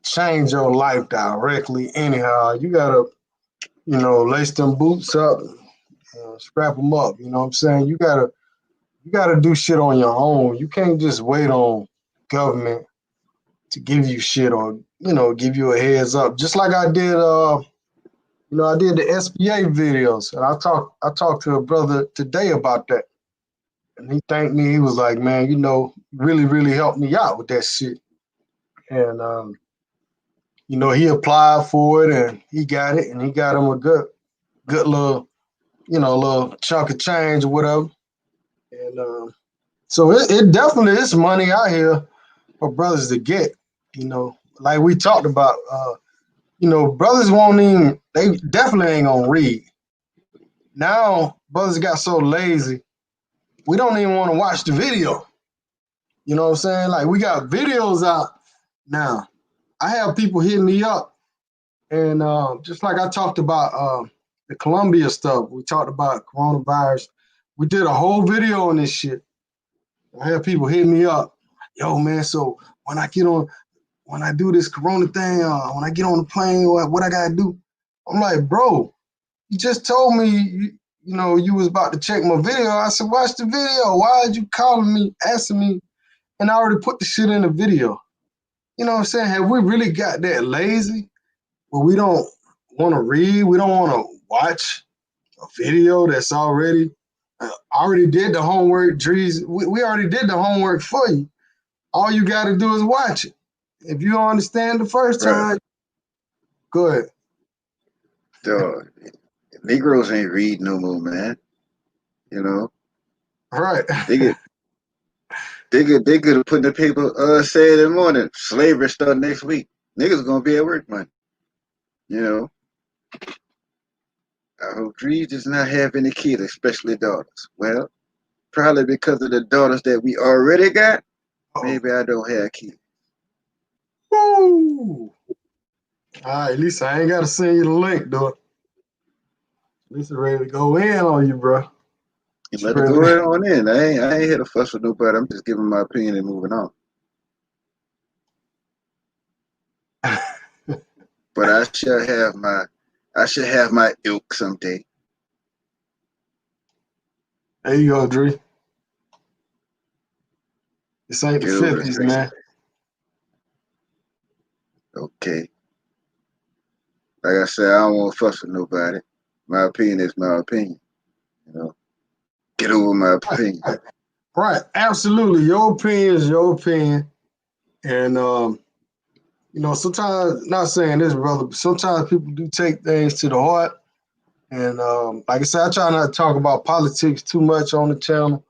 change your life directly anyhow. You gotta, lace them boots up, scrap them up. You know what I'm saying? You gotta do shit on your own. You can't just wait on government to give you shit or give you a heads up. Just like I did, I did the SBA videos, and I talked to a brother today about that, and he thanked me. He was like, "Man, really, really helped me out with that shit." And he applied for it, and he got it, and he got him a good little, little chunk of change or whatever. And so it definitely is money out here for brothers to get. Like we talked about. Brothers won't even. They definitely ain't gonna read. Now, brothers got so lazy, we don't even want to watch the video. You know what I'm saying? Like, we got videos out now. I have people hit me up, and just like I talked about the Colombia stuff, we talked about coronavirus. We did a whole video on this shit. I have people hit me up. Yo, man, so when I do this corona thing, when I get on the plane, what I gotta do? I'm like, bro, you just told me you was about to check my video. I said, watch the video. Why are you calling me, asking me? And I already put the shit in the video. You know what I'm saying? Have we really got that lazy where we don't want to read? We don't want to watch a video that's already did the homework, Drees. We already did the homework for you. All you got to do is watch it. If you don't understand the first time, go ahead. Dog, Negroes ain't read no more, man. All right. They could have put in the paper Saturday morning, slavery start next week. Niggas gonna be at work, man. I hope Drees does not have any kids, especially daughters. Well, probably because of the daughters that we already got, maybe I don't have kids. Woo! All right, at least I ain't got to send you the link, though. At least I'm ready to go in on you, bro. You let it go right on in. I ain't here to fuss with nobody. I'm just giving my opinion and moving on. But I should have my ilk someday. There you go, Dre. This ain't the Get over 50s, the man. Okay. Like I said, I don't want to fuss with nobody. My opinion is my opinion. You know, get over my opinion. Right. Absolutely. Your opinion is your opinion. And, you know, sometimes, not saying this, brother, but sometimes people do take things to the heart. And like I said, I try not to talk about politics too much on the channel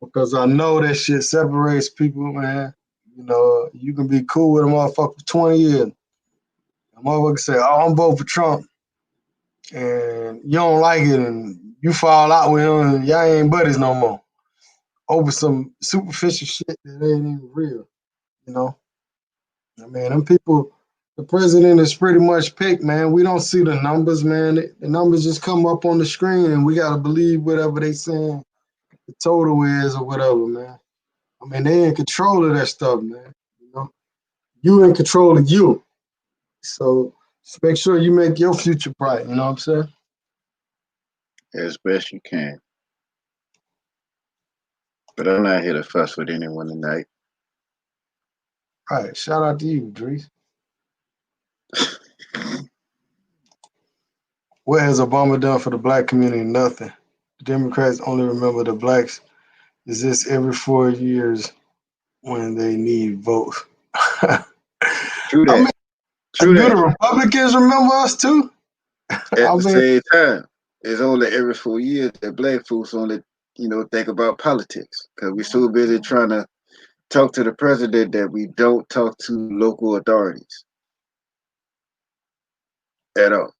because I know that shit separates people, man. You know, you can be cool with a motherfucker for 20 years. A motherfucker say, oh, I'm voting for Trump. And you don't like it and you fall out with him and y'all ain't buddies no more over some superficial shit that ain't even real, you know? I mean, them people, the president is pretty much picked, man. We don't see the numbers, man. The numbers just come up on the screen and we got to believe whatever they saying the total is or whatever, man. I mean, they in control of that stuff, man. You know, you in control of you. So just make sure you make your future bright, you know what I'm saying? As best you can. But I'm not here to fuss with anyone tonight. All right, shout out to you, Dries. What has Obama done for the black community? Nothing. The Democrats only remember the blacks is this every 4 years when they need votes. True that. I mean, True do that. the Republicans remember us too? At the same time, it's only every 4 years that black folks only, think about politics because we're so busy trying to talk to the president that we don't talk to local authorities at all.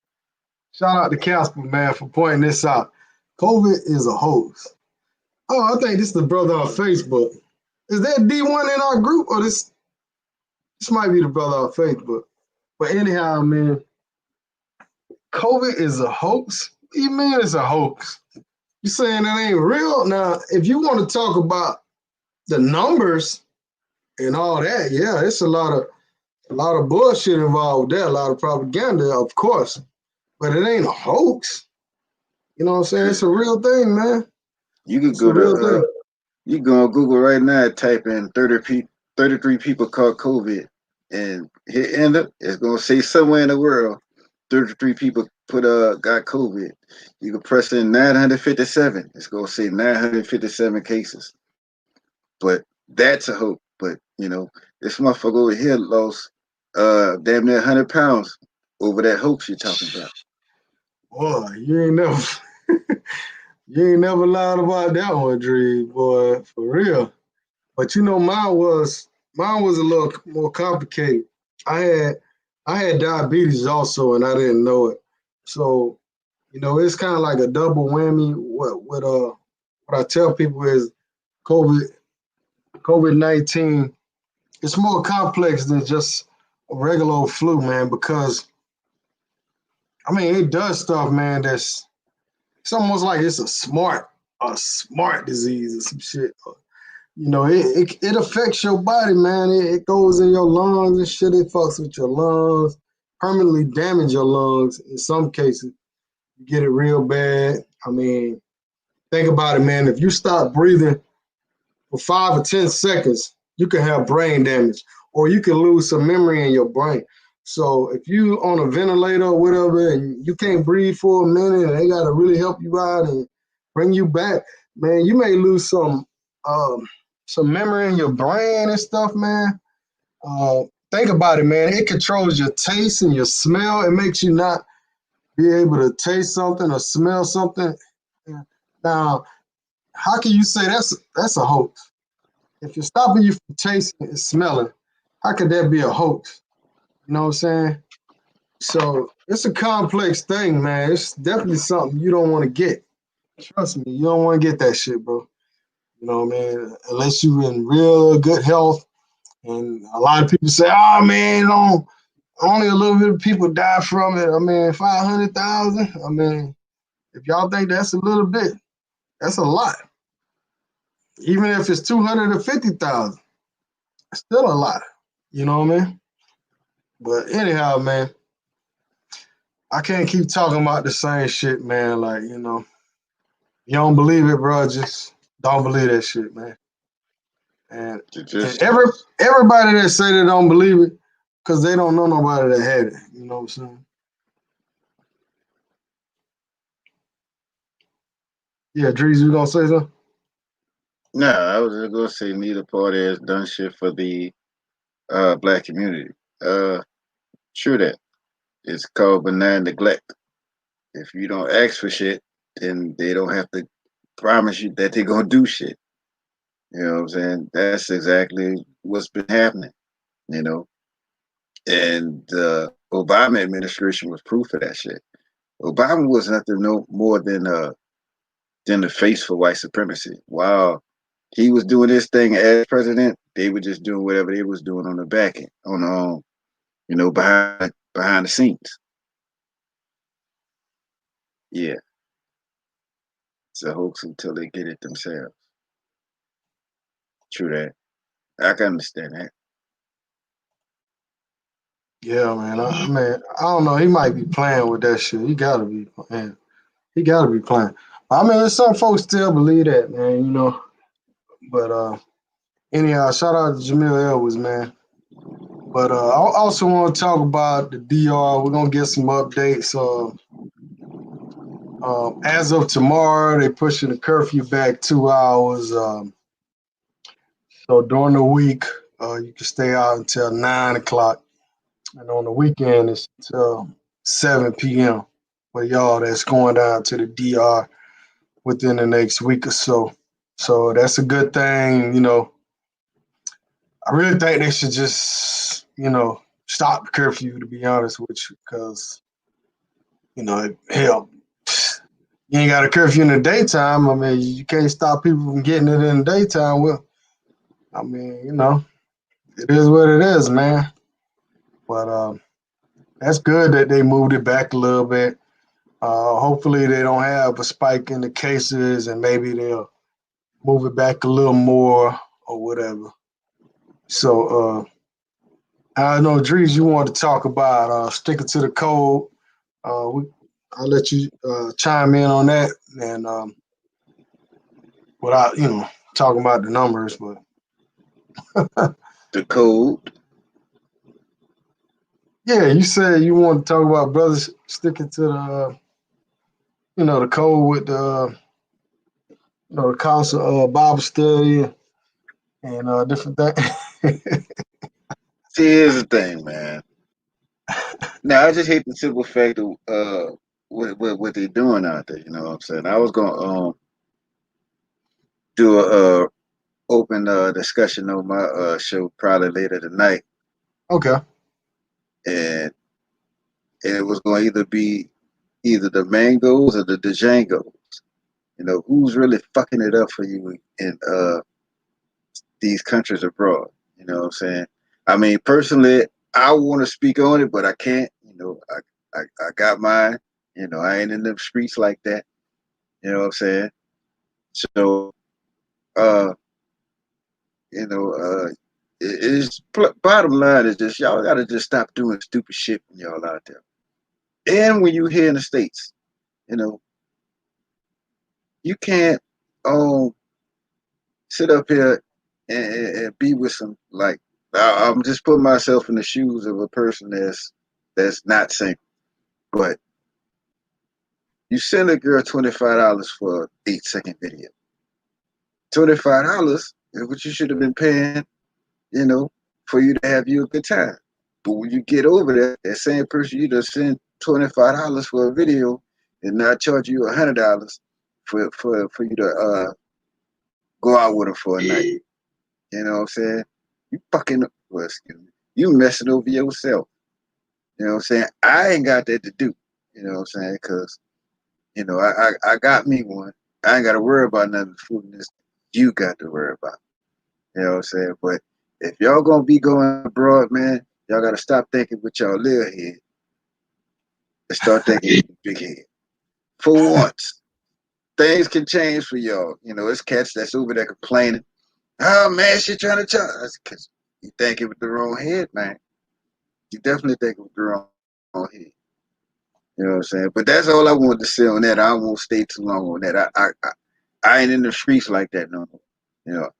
Shout out to Casper, man, for pointing this out. COVID is a hoax. Oh, I think this is the brother on Facebook. Is that D1 in our group or this might be the brother on Facebook? But anyhow, man, COVID is a hoax? What do you mean it's a hoax? You saying that ain't real? Now, if you want to talk about the numbers and all that, yeah, it's a lot of bullshit involved with that, a lot of propaganda, of course. But it ain't a hoax. You know what I'm saying? It's a real thing, man. You could go to you go on Google right now, type in 33 people caught COVID, and hit enter. It's gonna say somewhere in the world 33 people got COVID. You can press in 957. It's gonna say 957 cases. But that's a hope. But this motherfucker over here lost damn near 100 pounds over that hoax you're talking about. Boy, you ain't never lied about that one, Dre, boy, for real. But mine was a little more complicated. I had diabetes also, and I didn't know it. So, it's kind of like a double whammy. What I tell people is COVID-19. It's more complex than just a regular old flu, man. Because I mean, it does stuff, man. It's almost like it's a smart disease or some shit. It affects your body, man. It goes in your lungs and shit. It fucks with your lungs, permanently damage your lungs in some cases. You get it real bad. I mean, think about it, man. If you stop breathing for 5 or 10 seconds, you can have brain damage or you can lose some memory in your brain. So if you on a ventilator or whatever and you can't breathe for a minute and they got to really help you out and bring you back, man, you may lose some memory in your brain and stuff, man. Think about it, man. It controls your taste and your smell. It makes you not be able to taste something or smell something. Now, how can you say that's a hoax? If it's stopping you from tasting and smelling, how could that be a hoax? You know what I'm saying? So it's a complex thing, man. It's definitely something you don't want to get. Trust me, you don't want to get that shit, bro. You know what I mean? Unless you're in real good health. And a lot of people say, oh, man, only a little bit of people die from it. I mean, 500,000. I mean, if y'all think that's a little bit, That's a lot. Even if it's 250,000, it's still a lot. You know what I mean? But anyhow, man, I can't keep talking about the same shit, man. Like, you know, you don't believe it, bro. Just don't believe that shit, man. And Just everybody that say they don't believe it, because they don't know nobody that had it. You know what I'm saying? Yeah, Drees, you gonna say something? no, I was just gonna say neither party has done shit for the black community. True that. It's called benign neglect. If you don't ask for shit, then they don't have to promise you that they're gonna do shit. You know what I'm saying? That's exactly what's been happening, you know. And the Obama administration was proof of that shit. Obama was nothing no more than the face for white supremacy. While he was doing this thing as president, they were just doing whatever they was doing on the back end, on you know, behind the scenes. Yeah, it's a hoax until they get it themselves. True that. I can understand that. Yeah, man. I don't know. He might be playing with that shit. He gotta be playing. He gotta be playing. I mean, some folks still believe that, man. You know. But anyhow, shout out to Jamil Elvis, man. But I also want to talk about the DR. We're gonna get some updates. As of tomorrow, they're pushing the curfew back 2 hours. So during the week, you can stay out until 9 o'clock, and on the weekend it's until 7 p.m. for y'all that's going down to the DR within the next week or so. So that's a good thing, you know. I really think they should just, you know, stop the curfew, to be honest with you, because, you know, hell, you ain't got a curfew in the daytime. I mean, you can't stop people from getting it in the daytime. Well, I mean, you know, it is what it is, man. But that's good that they moved it back a little bit. Hopefully, they don't have a spike in the cases, and maybe they'll move it back a little more or whatever. So, I know, Drees, you want to talk about sticking to the code. I'll let you chime in on that, and without, you know, talking about the numbers, but The code. yeah, you said you want to talk about brothers sticking to the, you know, the code with the, you know, the council Bible study and different things. See, here's the thing, man. Now I just hate the simple fact of what they're doing out there. You know what I'm saying? I was gonna do a open discussion on my show probably later tonight, Okay. and it was going to either be either the mangoes or the Django. You know, who's really fucking it up for you in these countries abroad? You know what I'm saying? I mean, personally, I want to speak on it, but I can't. You know, I got mine. You know, I ain't in the streets like that. You know what I'm saying? So, uh, you know, it's bottom line is just y'all got to just stop doing stupid shit when y'all out there. And when you here in the States, you know, you can't sit up here and be with some like I'm just putting myself in the shoes of a person that's not single, but you send a girl $25 for an 8-second video. $25 is what you should have been paying, you know, for you to have you a good time. But when you get over there, that same person you just send $25 for a video and not charge you $100 for you to go out with them for a night. You know what I'm saying? You fucking, well, excuse me, you messing over yourself. You know what I'm saying? I ain't got that to do. You know what I'm saying? Because, you know, I got me one. I ain't got to worry about nothing foolishness you got to worry about. You know what I'm saying? But if y'all gonna be going abroad, man, y'all gotta stop thinking with y'all little head and start thinking with big head. For once. things can change for y'all. You know, it's cats that's over there complaining. Oh man, she trying to charge. That's because you think it with the wrong head, man. You definitely think it with the wrong head. You know what I'm saying? But that's all I wanted to say on that. I won't stay too long on that. I ain't in the streets like that no more. You know,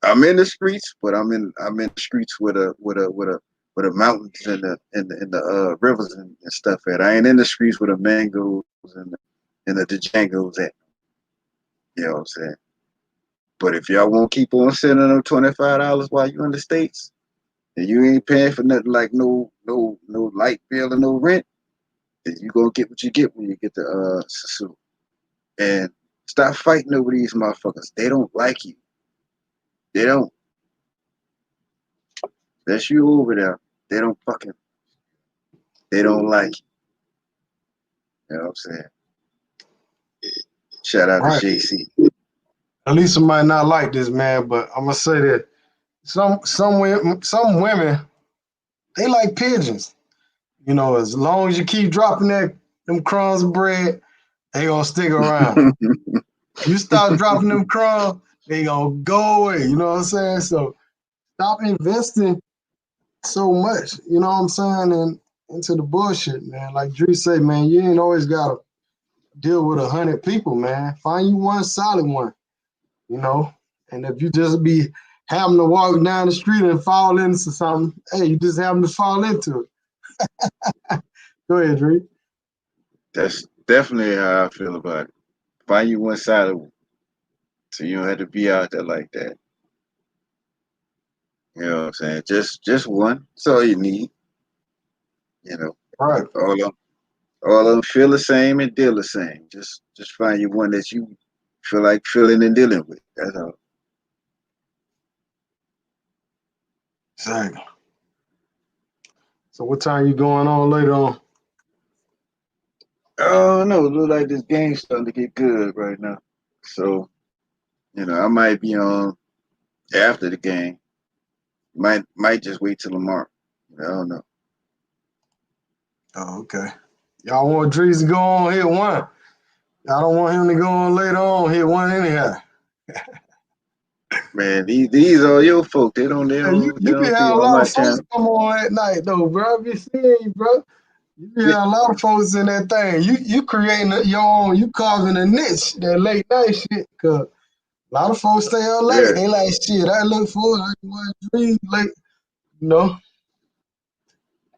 I'm in the streets, but I'm in the streets with the mountains and the rivers and stuff at. I ain't in the streets with the mangoes and the Django's at. You know what I'm saying? But if y'all won't keep on sending them $25 while you in the States, and you ain't paying for nothing like no light bill or no rent, then you gonna get what you get when you get the Sosua. And stop fighting over these motherfuckers. They don't like you. They don't. That's you over there. They don't like you. You know what I'm saying? Shout out to Right. JC. At least I might not like this, man, but I'm gonna say that some women, they like pigeons. You know, as long as you keep dropping them crumbs of bread, they gonna stick around. You stop dropping them crumbs, they gonna go away. You know what I'm saying? So stop investing so much. You know what I'm saying? And into the bullshit, man. Like Drew said, man, you ain't always gotta deal with 100 people, man. Find you one solid one. You know, and if you just be having to walk down the street and fall into something, hey, you just happen to fall into it. Go ahead, Drew. That's definitely how I feel about it. Find you one side of it, so you don't have to be out there like that. You know what I'm saying? Just one. That's all you need. You know, Right. all of them feel the same and deal the same. Just find you one that you feel like feeling and dealing with. That's all. Exactly. So what time you going on later on? Oh no, it look like this game's starting to get good right now. So, you know, I might be on after the game. Might just wait till tomorrow. I don't know. Oh, okay. Y'all want Drees to go on hit one. Y'all don't want him to go on later on hit one anyhow. Man, these are your folk. They don't Hey, you be be having a on lot my of folks channel. come on at night though, bro. I be seeing you, bro. You be Yeah, having a lot of folks in that thing. You creating your own, you carving a niche, that late night shit. Cause a lot of folks stay up late. yeah. They like shit. I look forward. I can watch Drees late, you know.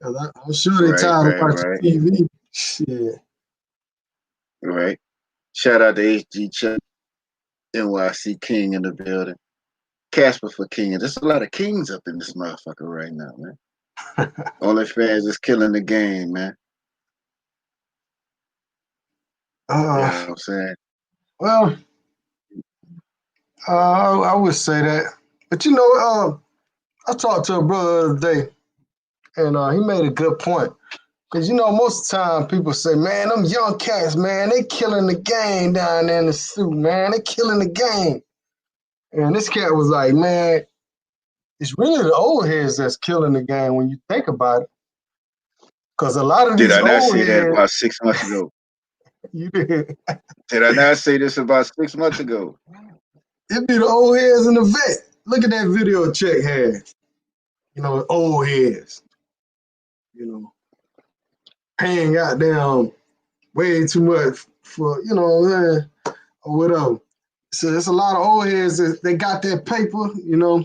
Cause I'm sure they Right, tired of right, watching right, TV. Shit. right. Shout out to HG Chuck, NYC King in the building. Casper for King. There's a lot of kings up in this motherfucker right now, man. OnlyFans is killing the game, man. You know what I'm saying? Well, I would say that, but you know, I talked to a brother the other day, and he made a good point. Cause you know, most of the time people say, "Man, them young cats, man, they killing the game down there in the suit, man. They killing the game." And this cat was like, "Man, it's really the old heads that's killing the game when you think about it. Cause a lot of Did these I not old say that heads, about 6 months ago? you did, Did I not say this about 6 months ago? it be the old heads in the vet. Look at that video Check had. You know, old heads. You know, paying goddamn way too much for, you know what I'm saying, or whatever. So there's a lot of old heads that they got that paper, you know,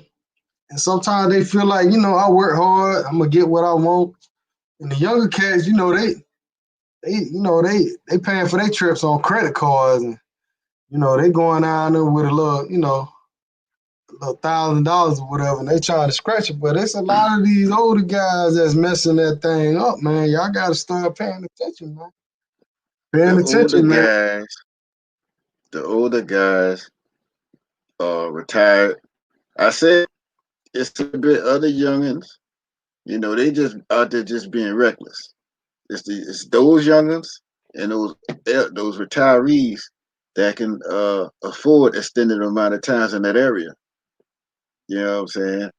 and sometimes they feel like, you know, I work hard, I'm gonna get what I want. And the younger cats, you know, they paying for their trips on credit cards, and you know, they going down there with a little, you know, a little $1,000 or whatever, and they trying to scratch it. But it's a lot of these older guys that's messing that thing up, man. Y'all gotta start paying attention, man. The Paying older attention, man. guys, the older guys are retired. I said it's a bit other youngins. You know, they just out there just being reckless. It's those youngins and those retirees that can afford extended amount of times in that area. You know what I'm saying?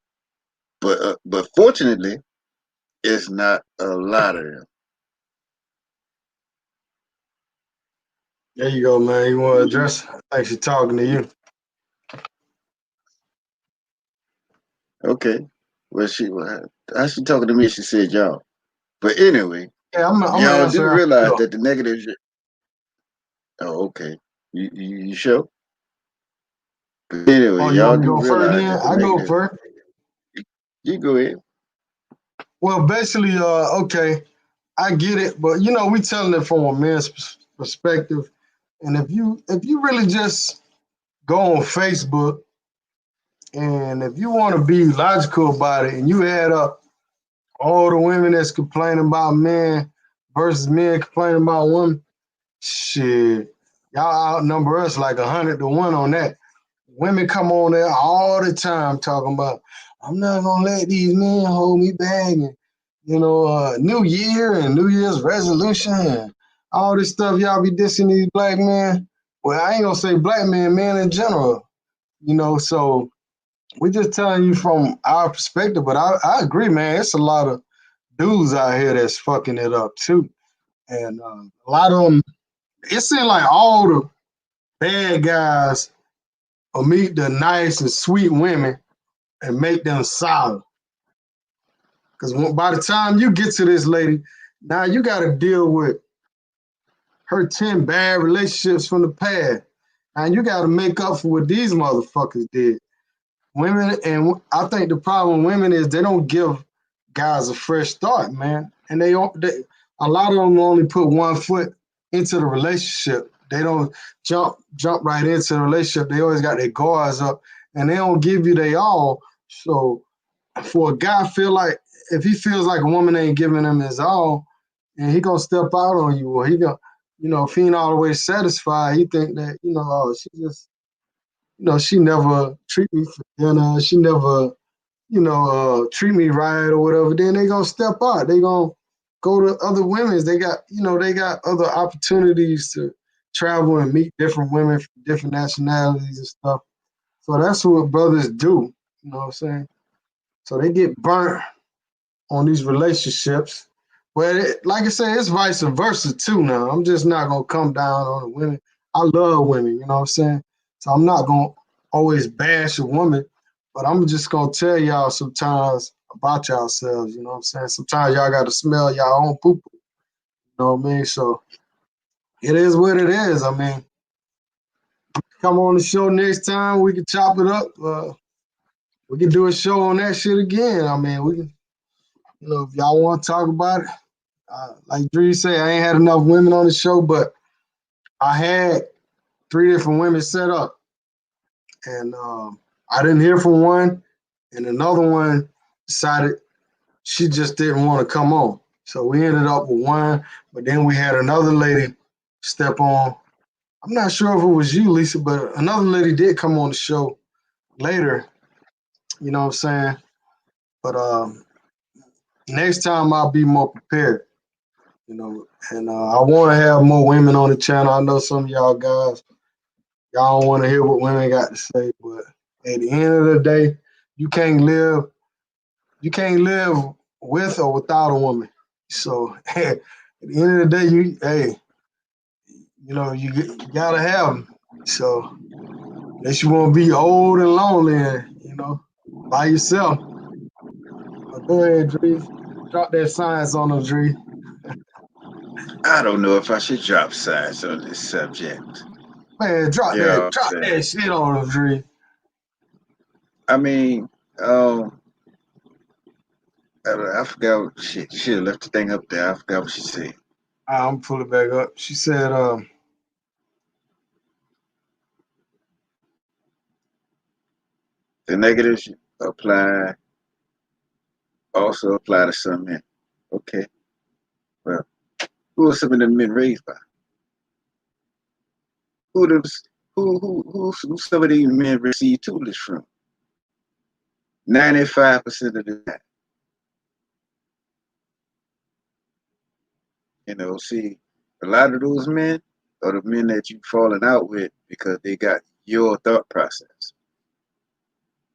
But fortunately, it's not a lot of them. There you go, man. You want to address? I think she's talking to you. Okay. Well, how she talking to me? She said y'all. But anyway, Yeah, I'm gonna y'all do answer after realize you. that the negatives. Oh, okay. You sure? But anyway, Oh, you y'all want me to do go first realize then? that the I go negative. first. You go ahead. Well, basically, okay, I get it, but you know, we telling it from a man's perspective, and if you really just go on Facebook and if you want to be logical about it, and you add up all the women that's complaining about men versus men complaining about women, shit, y'all outnumber us like 100 to 1 on that. Women come on there all the time talking about, I'm not gonna let these men hold me back, and New Year and New Year's resolution and all this stuff y'all be dissing these black men. Well, I ain't gonna say black men, men in general. So we just telling you from our perspective, but I agree, man. It's a lot of dudes out here that's fucking it up too, and a lot of them. It seems like all the bad guys will meet the nice and sweet women and make them solid. Because by the time you get to this lady, now you got to deal with her 10 bad relationships from the past. And you got to make up for what these motherfuckers did. Women, and I think the problem with women is they don't give guys a fresh start, man. And a lot of them only put 1 foot into the relationship. They don't jump right into the relationship. They always got their guards up, and they don't give you their all. So for a guy feel like if he feels like a woman ain't giving him his all, and he gonna step out on you, or he gonna, if he ain't all the way satisfied, he think that, oh, she just, she never treat me for dinner, she never, treat me right or whatever, then they gonna step out. They gonna go to other women's. They got other opportunities to travel and meet different women from different nationalities and stuff. So that's what brothers do. You know what I'm saying? So they get burnt on these relationships. But like I said, it's vice versa too now. I'm just not gonna come down on the women. I love women, you know what I'm saying? So I'm not gonna always bash a woman, but I'm just gonna tell y'all sometimes about yourselves, you know what I'm saying? Sometimes y'all gotta smell y'all own poop, you know what I mean? So it is what it is. I mean, come on the show next time, we can chop it up. We can do a show on that shit again. I mean, we can, if y'all want to talk about it. Like Dree said, I ain't had enough women on the show, but I had 3 different women set up, and I didn't hear from one, and another one decided she just didn't want to come on. So we ended up with one, but then we had another lady step on. I'm not sure if it was you, Lisa, but another lady did come on the show later. You know what I'm saying? But next time I'll be more prepared. And I want to have more women on the channel. I know some of y'all guys, y'all don't want to hear what women got to say, but at the end of the day, you can't live with or without a woman. So at the end of the day, you gotta have them. So unless you want to be old and lonely, and by yourself. But go ahead, Dree. Drop that science on them, Dree. I don't know if I should drop science on this subject. Man, drop You know that, what I'm drop saying? that shit on them, Dree. I mean, um, I forgot what she should have left the thing up there. I forgot what she said. I'm pull it back up. She said, The negatives apply also apply to some men. Okay. Well, who are some of them men raised by? Who those who some of these men receive tutelage from? 95% of the time. See, a lot of those men are the men that you falling out with because they got your thought process.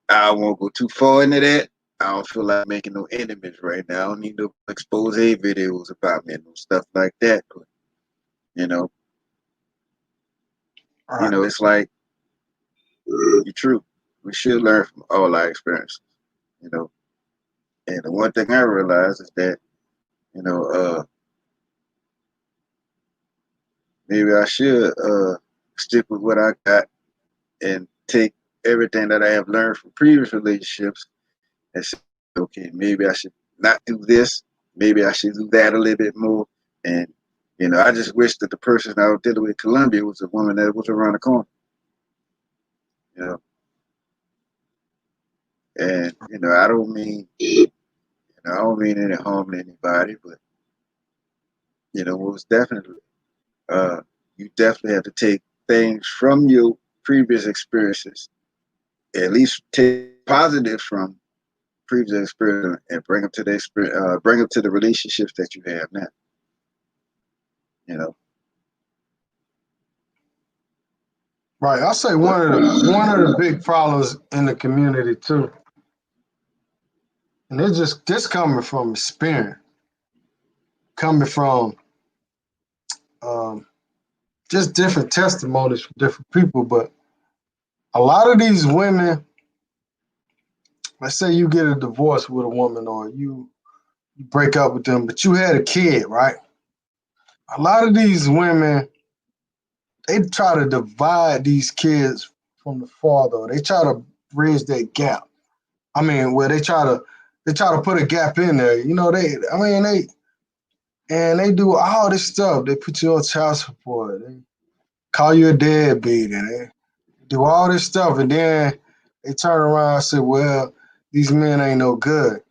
I won't go too far into that. I don't feel like making no enemies right now. I don't need no expose videos about me and no stuff like that. But, you know, All You right. know, it's like you're true. We should learn from all our experiences. You know, and the one thing I realized is that you know, maybe I should stick with what I got and take everything that I have learned from previous relationships and say, okay, maybe I should not do this. Maybe I should do that a little bit more. And, you know, I just wish that the person I was dealing with in Colombia was a woman that was around the corner, you know. And, you know, I don't mean any harm to anybody, but, you know, most definitely, you definitely have to take things from your previous experiences, at least take positives from previous experience and bring them to the bring them to the relationships that you have now. You know, Right. I'll say one of the big problems in the community too, and it's just this coming from experience, coming from um, just different testimonies from different people. But a lot of these women, let's say you get a divorce with a woman or you break up with them, but you had a kid, right? A lot of these women, they try to divide these kids from the father. They try to bridge that gap. I mean, where they try to put a gap in there. You know, they do all this stuff. They put you on child support. They call you a deadbeat, and they do all this stuff, and then they turn around and say, "Well, these men ain't no good."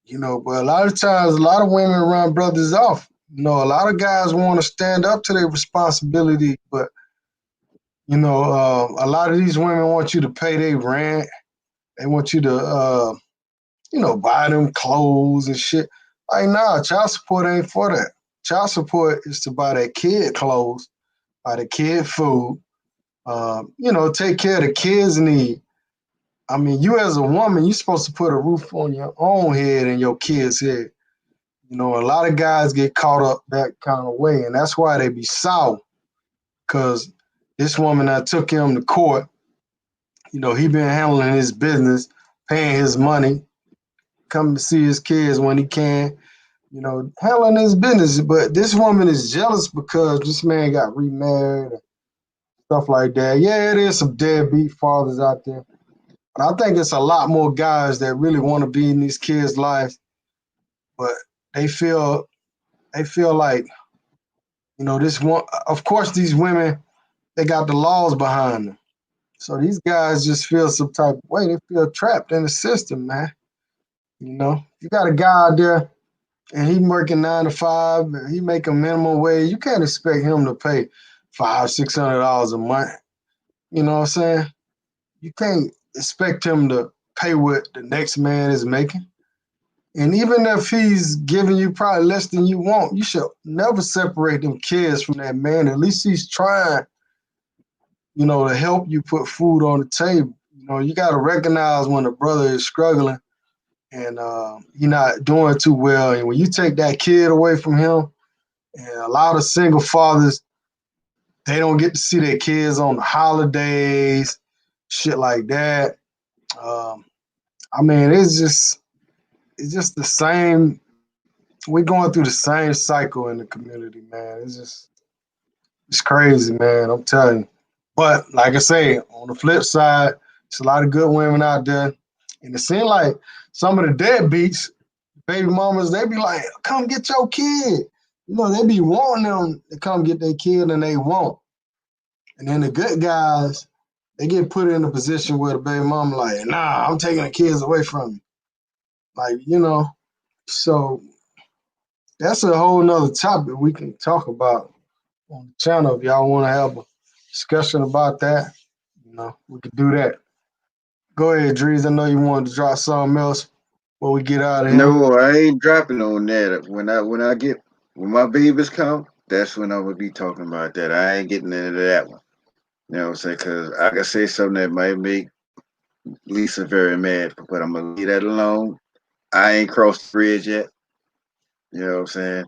You know, but a lot of times, a lot of women run brothers off. You know, a lot of guys want to stand up to their responsibility, but you know, a lot of these women want you to pay their rent. They want you to, you know, buy them clothes and shit. Like, nah, child support ain't for that. Child support is to buy that kid clothes, buy the kid food, you know, take care of the kids' need. I mean, you as a woman, you're supposed to put a roof on your own head and your kids' head. You know, a lot of guys get caught up that kind of way, and that's why they be sour. Because this woman that took him to court, you know, he been handling his business, paying his money, coming to see his kids when he can, you know, handling his business. But this woman is jealous because this man got remarried and stuff like that. Yeah, it is some deadbeat fathers out there. But I think it's a lot more guys that really want to be in these kids' lives, but they feel like, you know, this one, of course, these women, they got the laws behind them. So these guys just feel some type of way. They feel trapped in the system, man. You know, you got a guy out there and he working 9 to 5, and he making minimum wage. You can't expect him to pay $500-600 a month. You know what I'm saying? You can't expect him to pay what the next man is making. And even if he's giving you probably less than you want, you should never separate them kids from that man. At least he's trying, you know, to help you put food on the table. You know, you got to recognize when a brother is struggling and you're not doing too well. And when you take that kid away from him, and a lot of single fathers, they don't get to see their kids on the holidays, shit like that. Um, I mean, it's just the same. We're going through the same cycle in the community, man. It's crazy, man. I'm telling you. But like I say, on the flip side, there's a lot of good women out there, and it seems like some of the deadbeats, baby mamas, they be like, "Come get your kid." You know, they be wanting them to come get their kid, and they won't. And then the good guys, they get put in a position where the baby mama like, "Nah, I'm taking the kids away from you." Like, you know, so that's a whole nother topic we can talk about on the channel. If y'all want to have a discussion about that, you know, we could do that. Go ahead, Drees. I know you wanted to drop something else before we get out of here. no, I ain't dropping on that. When my babies come, that's when I'm gonna be talking about that. I ain't getting into that one. You know what I'm saying? Because I can say something that might make Lisa very mad, but I'm gonna leave that alone. I ain't crossed the bridge yet. You know what I'm saying?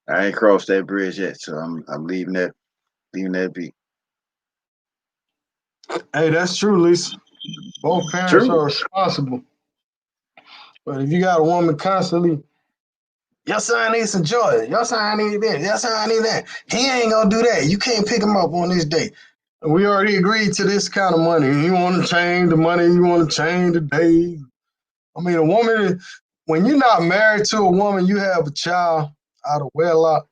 I ain't crossed that bridge yet, so I'm leaving that be. Hey, that's true, Lisa. Both parents True. are responsible. But if you got a woman constantly, your son needs some joy. Your son needs this. Your son needs that. He ain't gonna do that. You can't pick him up on this day. And we already agreed to this kind of money. You want to change the money. You want to change the day. I mean, a woman, when you're not married to a woman, you have a child out of wedlock,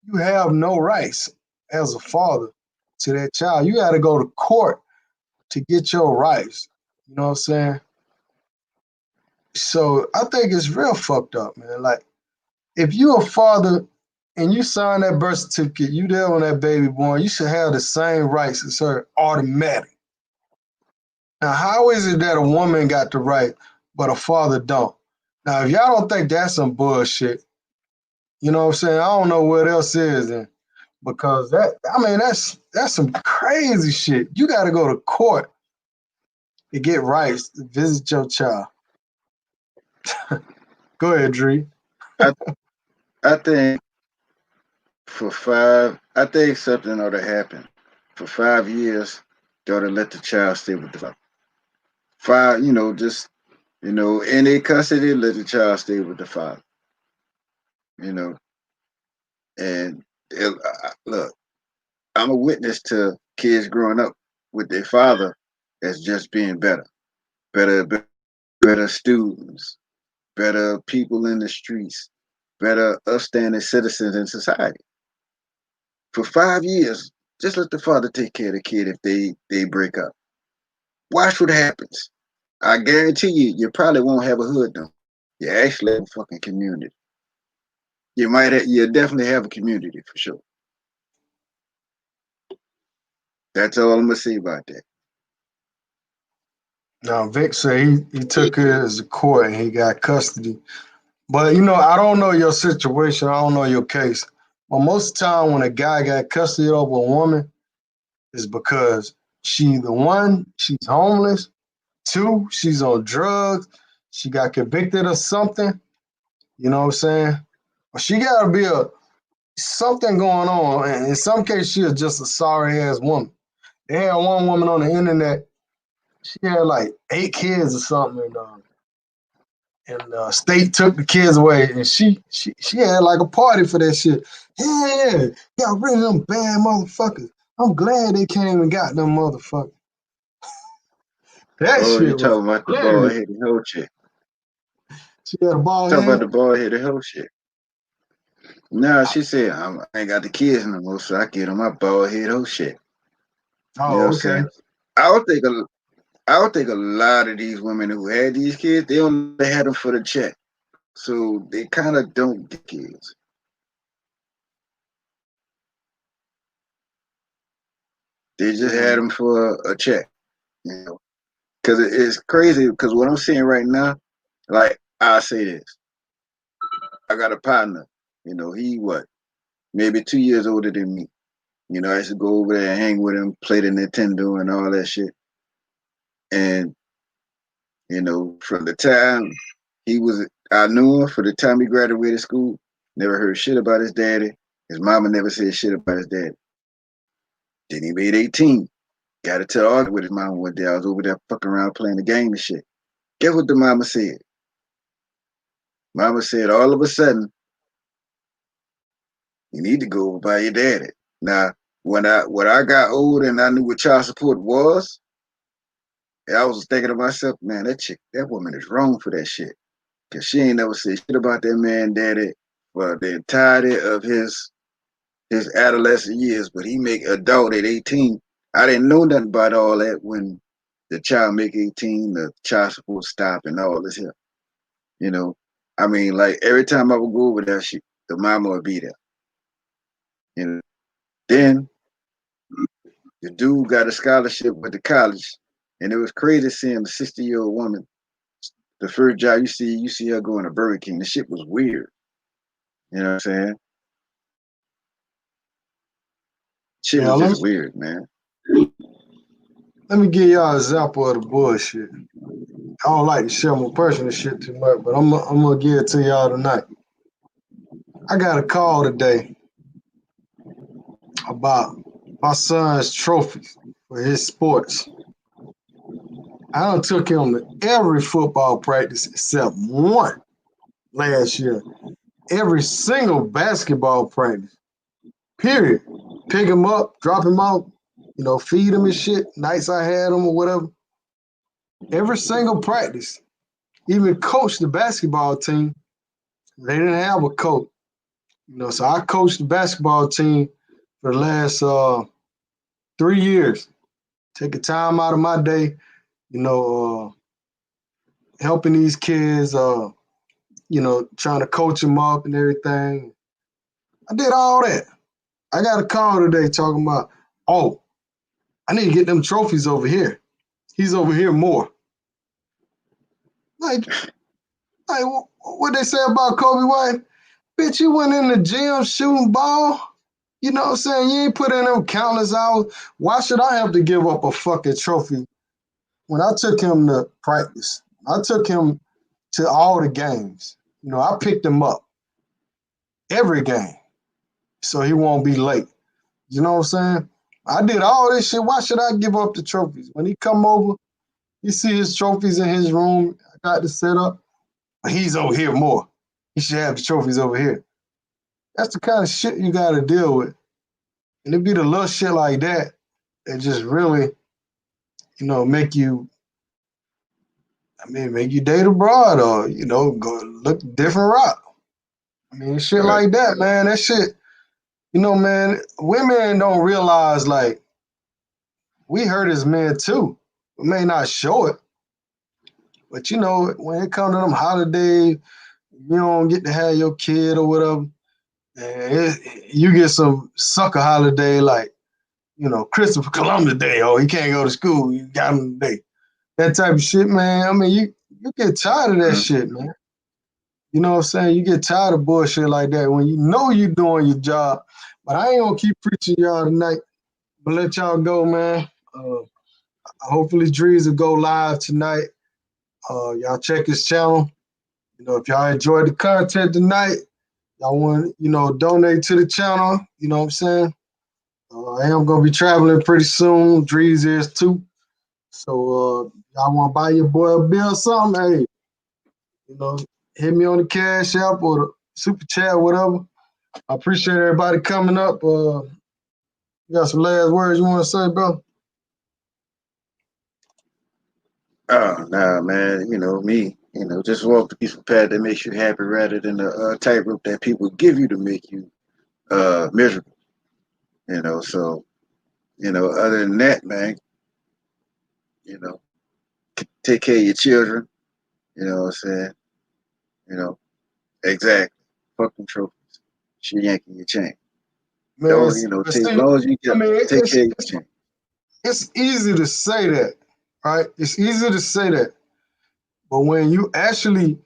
you have no rights as a father to that child. You got to go to court to get your rights. You know what I'm saying? So I think it's real fucked up, man. Like, if you a father and you sign that birth certificate, you there when that baby born, you should have the same rights as her automatic. Now, how is it that a woman got the right, but a father don't? Now, if y'all don't think that's some bullshit, you know what I'm saying? I don't know what else is then. Because that's some crazy shit. You gotta go to court to get rights to visit your child. Go ahead, Dree. I I think I think something ought to happen. For 5 years, they ought to let the child stay with the father. Five, just in their custody, let the child stay with the father. You know, and look, I'm a witness to kids growing up with their father as just being better, better students, better people in the streets, better upstanding citizens in society. For 5 years, just let the father take care of the kid if they break up. Watch what happens. I guarantee you probably won't have a hood though. You actually have a fucking community. You'll definitely have a community for sure. That's all I'm gonna say about that. Now Vic said he took it as a court and he got custody. But I don't know your situation. I don't know your case. But most of the time when a guy got custody over a woman is because she's homeless. Two, she's on drugs. She got convicted of something. You know what I'm saying? Or she gotta be something going on. And in some cases, she is just a sorry ass woman. They had one woman on the internet. She had like 8 kids or something, and state took the kids away, and she had like a party for that shit. Yeah, got rid of them bad motherfuckers. I'm glad they came and got them motherfuckers. That Oh, you shit was talking about the bald hilarious. headed hoe chick. She had a bald Talking about head. the bald headed hoe chick. No, she said I ain't got the kids no more, so I get on my bald head hoe shit. You know what Oh, I'm okay. saying? I would think a I would think a lot of these women who had these kids, they only had them for the check. So they kind of don't get kids. They just had them for a check, you know. Because it's crazy. Because what I'm seeing right now, like I'll say this, I got a partner. He what, maybe 2 years older than me. I used to go over there and hang with him, play the Nintendo and all that shit. And from the time I knew him for the time he graduated school. Never heard shit about his daddy. His mama never said shit about his daddy. Then he made 18. Got into an argument with his mama one day. I was over there fucking around playing the game and shit. Guess what the mama said? Mama said all of a sudden, you need to go over by your daddy. Now, when I got old and I knew what child support was, I was thinking to myself, man, that woman is wrong for that shit. Cause she ain't never said shit about that man daddy for the entirety of his adolescent years, but he make adult at 18. I didn't know nothing about all that when the child make 18, the child support stop and all this here. You know, I mean, like every time I would go over there, the mama would be there. Then the dude got a scholarship with the college, and it was crazy seeing a 60-year-old woman. The first job you see her going to Burger King. The shit was weird. You know what I'm saying? Shit Yeah, was just weird, man. let me give y'all an example of the bullshit. I don't like to share my personal shit too much, but I'm gonna give it to y'all tonight. I got a call today about my son's trophies for his sports. I done took him to every football practice except one last year. Every single basketball practice, period. Pick him up, drop him out, feed him and shit. Nights I had him or whatever. Every single practice. Even coached the basketball team. They didn't have a coach. So I coached the basketball team for the last 3 years. Taking time out of my day, helping these kids, trying to coach them up and everything. I did all that. I got a call today talking about, oh, I need to get them trophies over here. He's over here more. Like what they say about Kobe White? Bitch, you went in the gym shooting ball. You know what I'm saying? You ain't put in them countless hours. Why should I have to give up a fucking trophy when I took him to practice? I took him to all the games. I picked him up every game so he won't be late. You know what I'm saying? I did all this shit. Why should I give up the trophies? When he come over, you see his trophies in his room. I got the setup. He's over here more. He should have the trophies over here. That's the kind of shit you got to deal with. And it be the little shit like that that just really, make you date abroad or, go look different route. Shit Right. like that, man. That shit, man, women don't realize, like, we hurt as men too. We may not show it. But, when it comes to them holidays, you don't get to have your kid or whatever, and you get some sucker holiday like, Christopher Columbus Day. Oh, he can't go to school. You got him today. That type of shit, man. You get tired of that shit, man. You know what I'm saying? You get tired of bullshit like that when you know you're doing your job. But I ain't going to keep preaching y'all tonight. But let y'all go, man. Hopefully Drees will go live tonight. Y'all check his channel. If y'all enjoyed the content tonight, y'all want to, donate to the channel. You know what I'm saying? I am going to be traveling pretty soon. Drees is too. So y'all want to buy your boy a bill or something? Hey, hit me on the Cash App or the Super Chat, whatever. I appreciate everybody coming up. You got some last words you want to say, bro? Oh, nah, man. Me. Just walk the peaceful path that makes you happy rather than the tightrope that people give you to make you miserable. So, other than that, man, take care of your children. You know what I'm saying? Exactly. Fuck them trophies. She yanking your chain. Man, Don't, but take, see, as long as you get, take care of your chain. it's easy to say that, right? It's easy to say that. But when you actually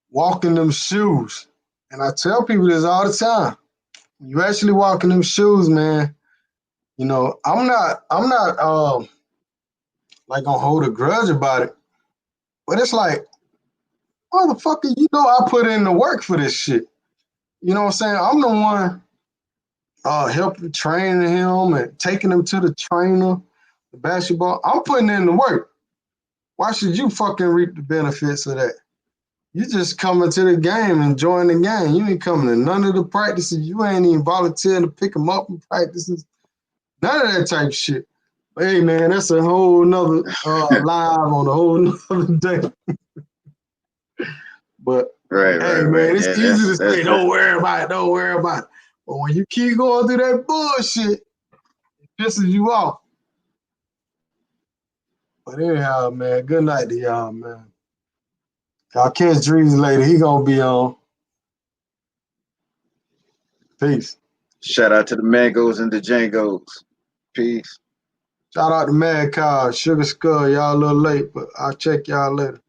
walk in them shoes, and I tell people this all the time, you actually walk in them shoes, man, I'm not like gonna hold a grudge about it. But it's like, motherfucker, I put in the work for this shit. You know what I'm saying? I'm the one helping training him and taking him to the trainer, the basketball. I'm putting in the work. Why should you fucking reap the benefits of that? You just coming to the game, enjoying the game. You ain't coming to none of the practices. You ain't even volunteering to pick them up in practices. None of that type of shit. But hey, man, that's a whole nother live on a whole nother day. But Right. man, it's Yeah, easy to say, don't worry about it. But when you keep going through that bullshit, it pisses you off. But anyhow, man, good night to y'all, man. Y'all catch Drees later. He gonna be on. Peace. Shout out to the Mangos and the Jangos. Peace. Shout out to Mad Cow, Sugar Skull. Y'all a little late, but I'll check y'all later.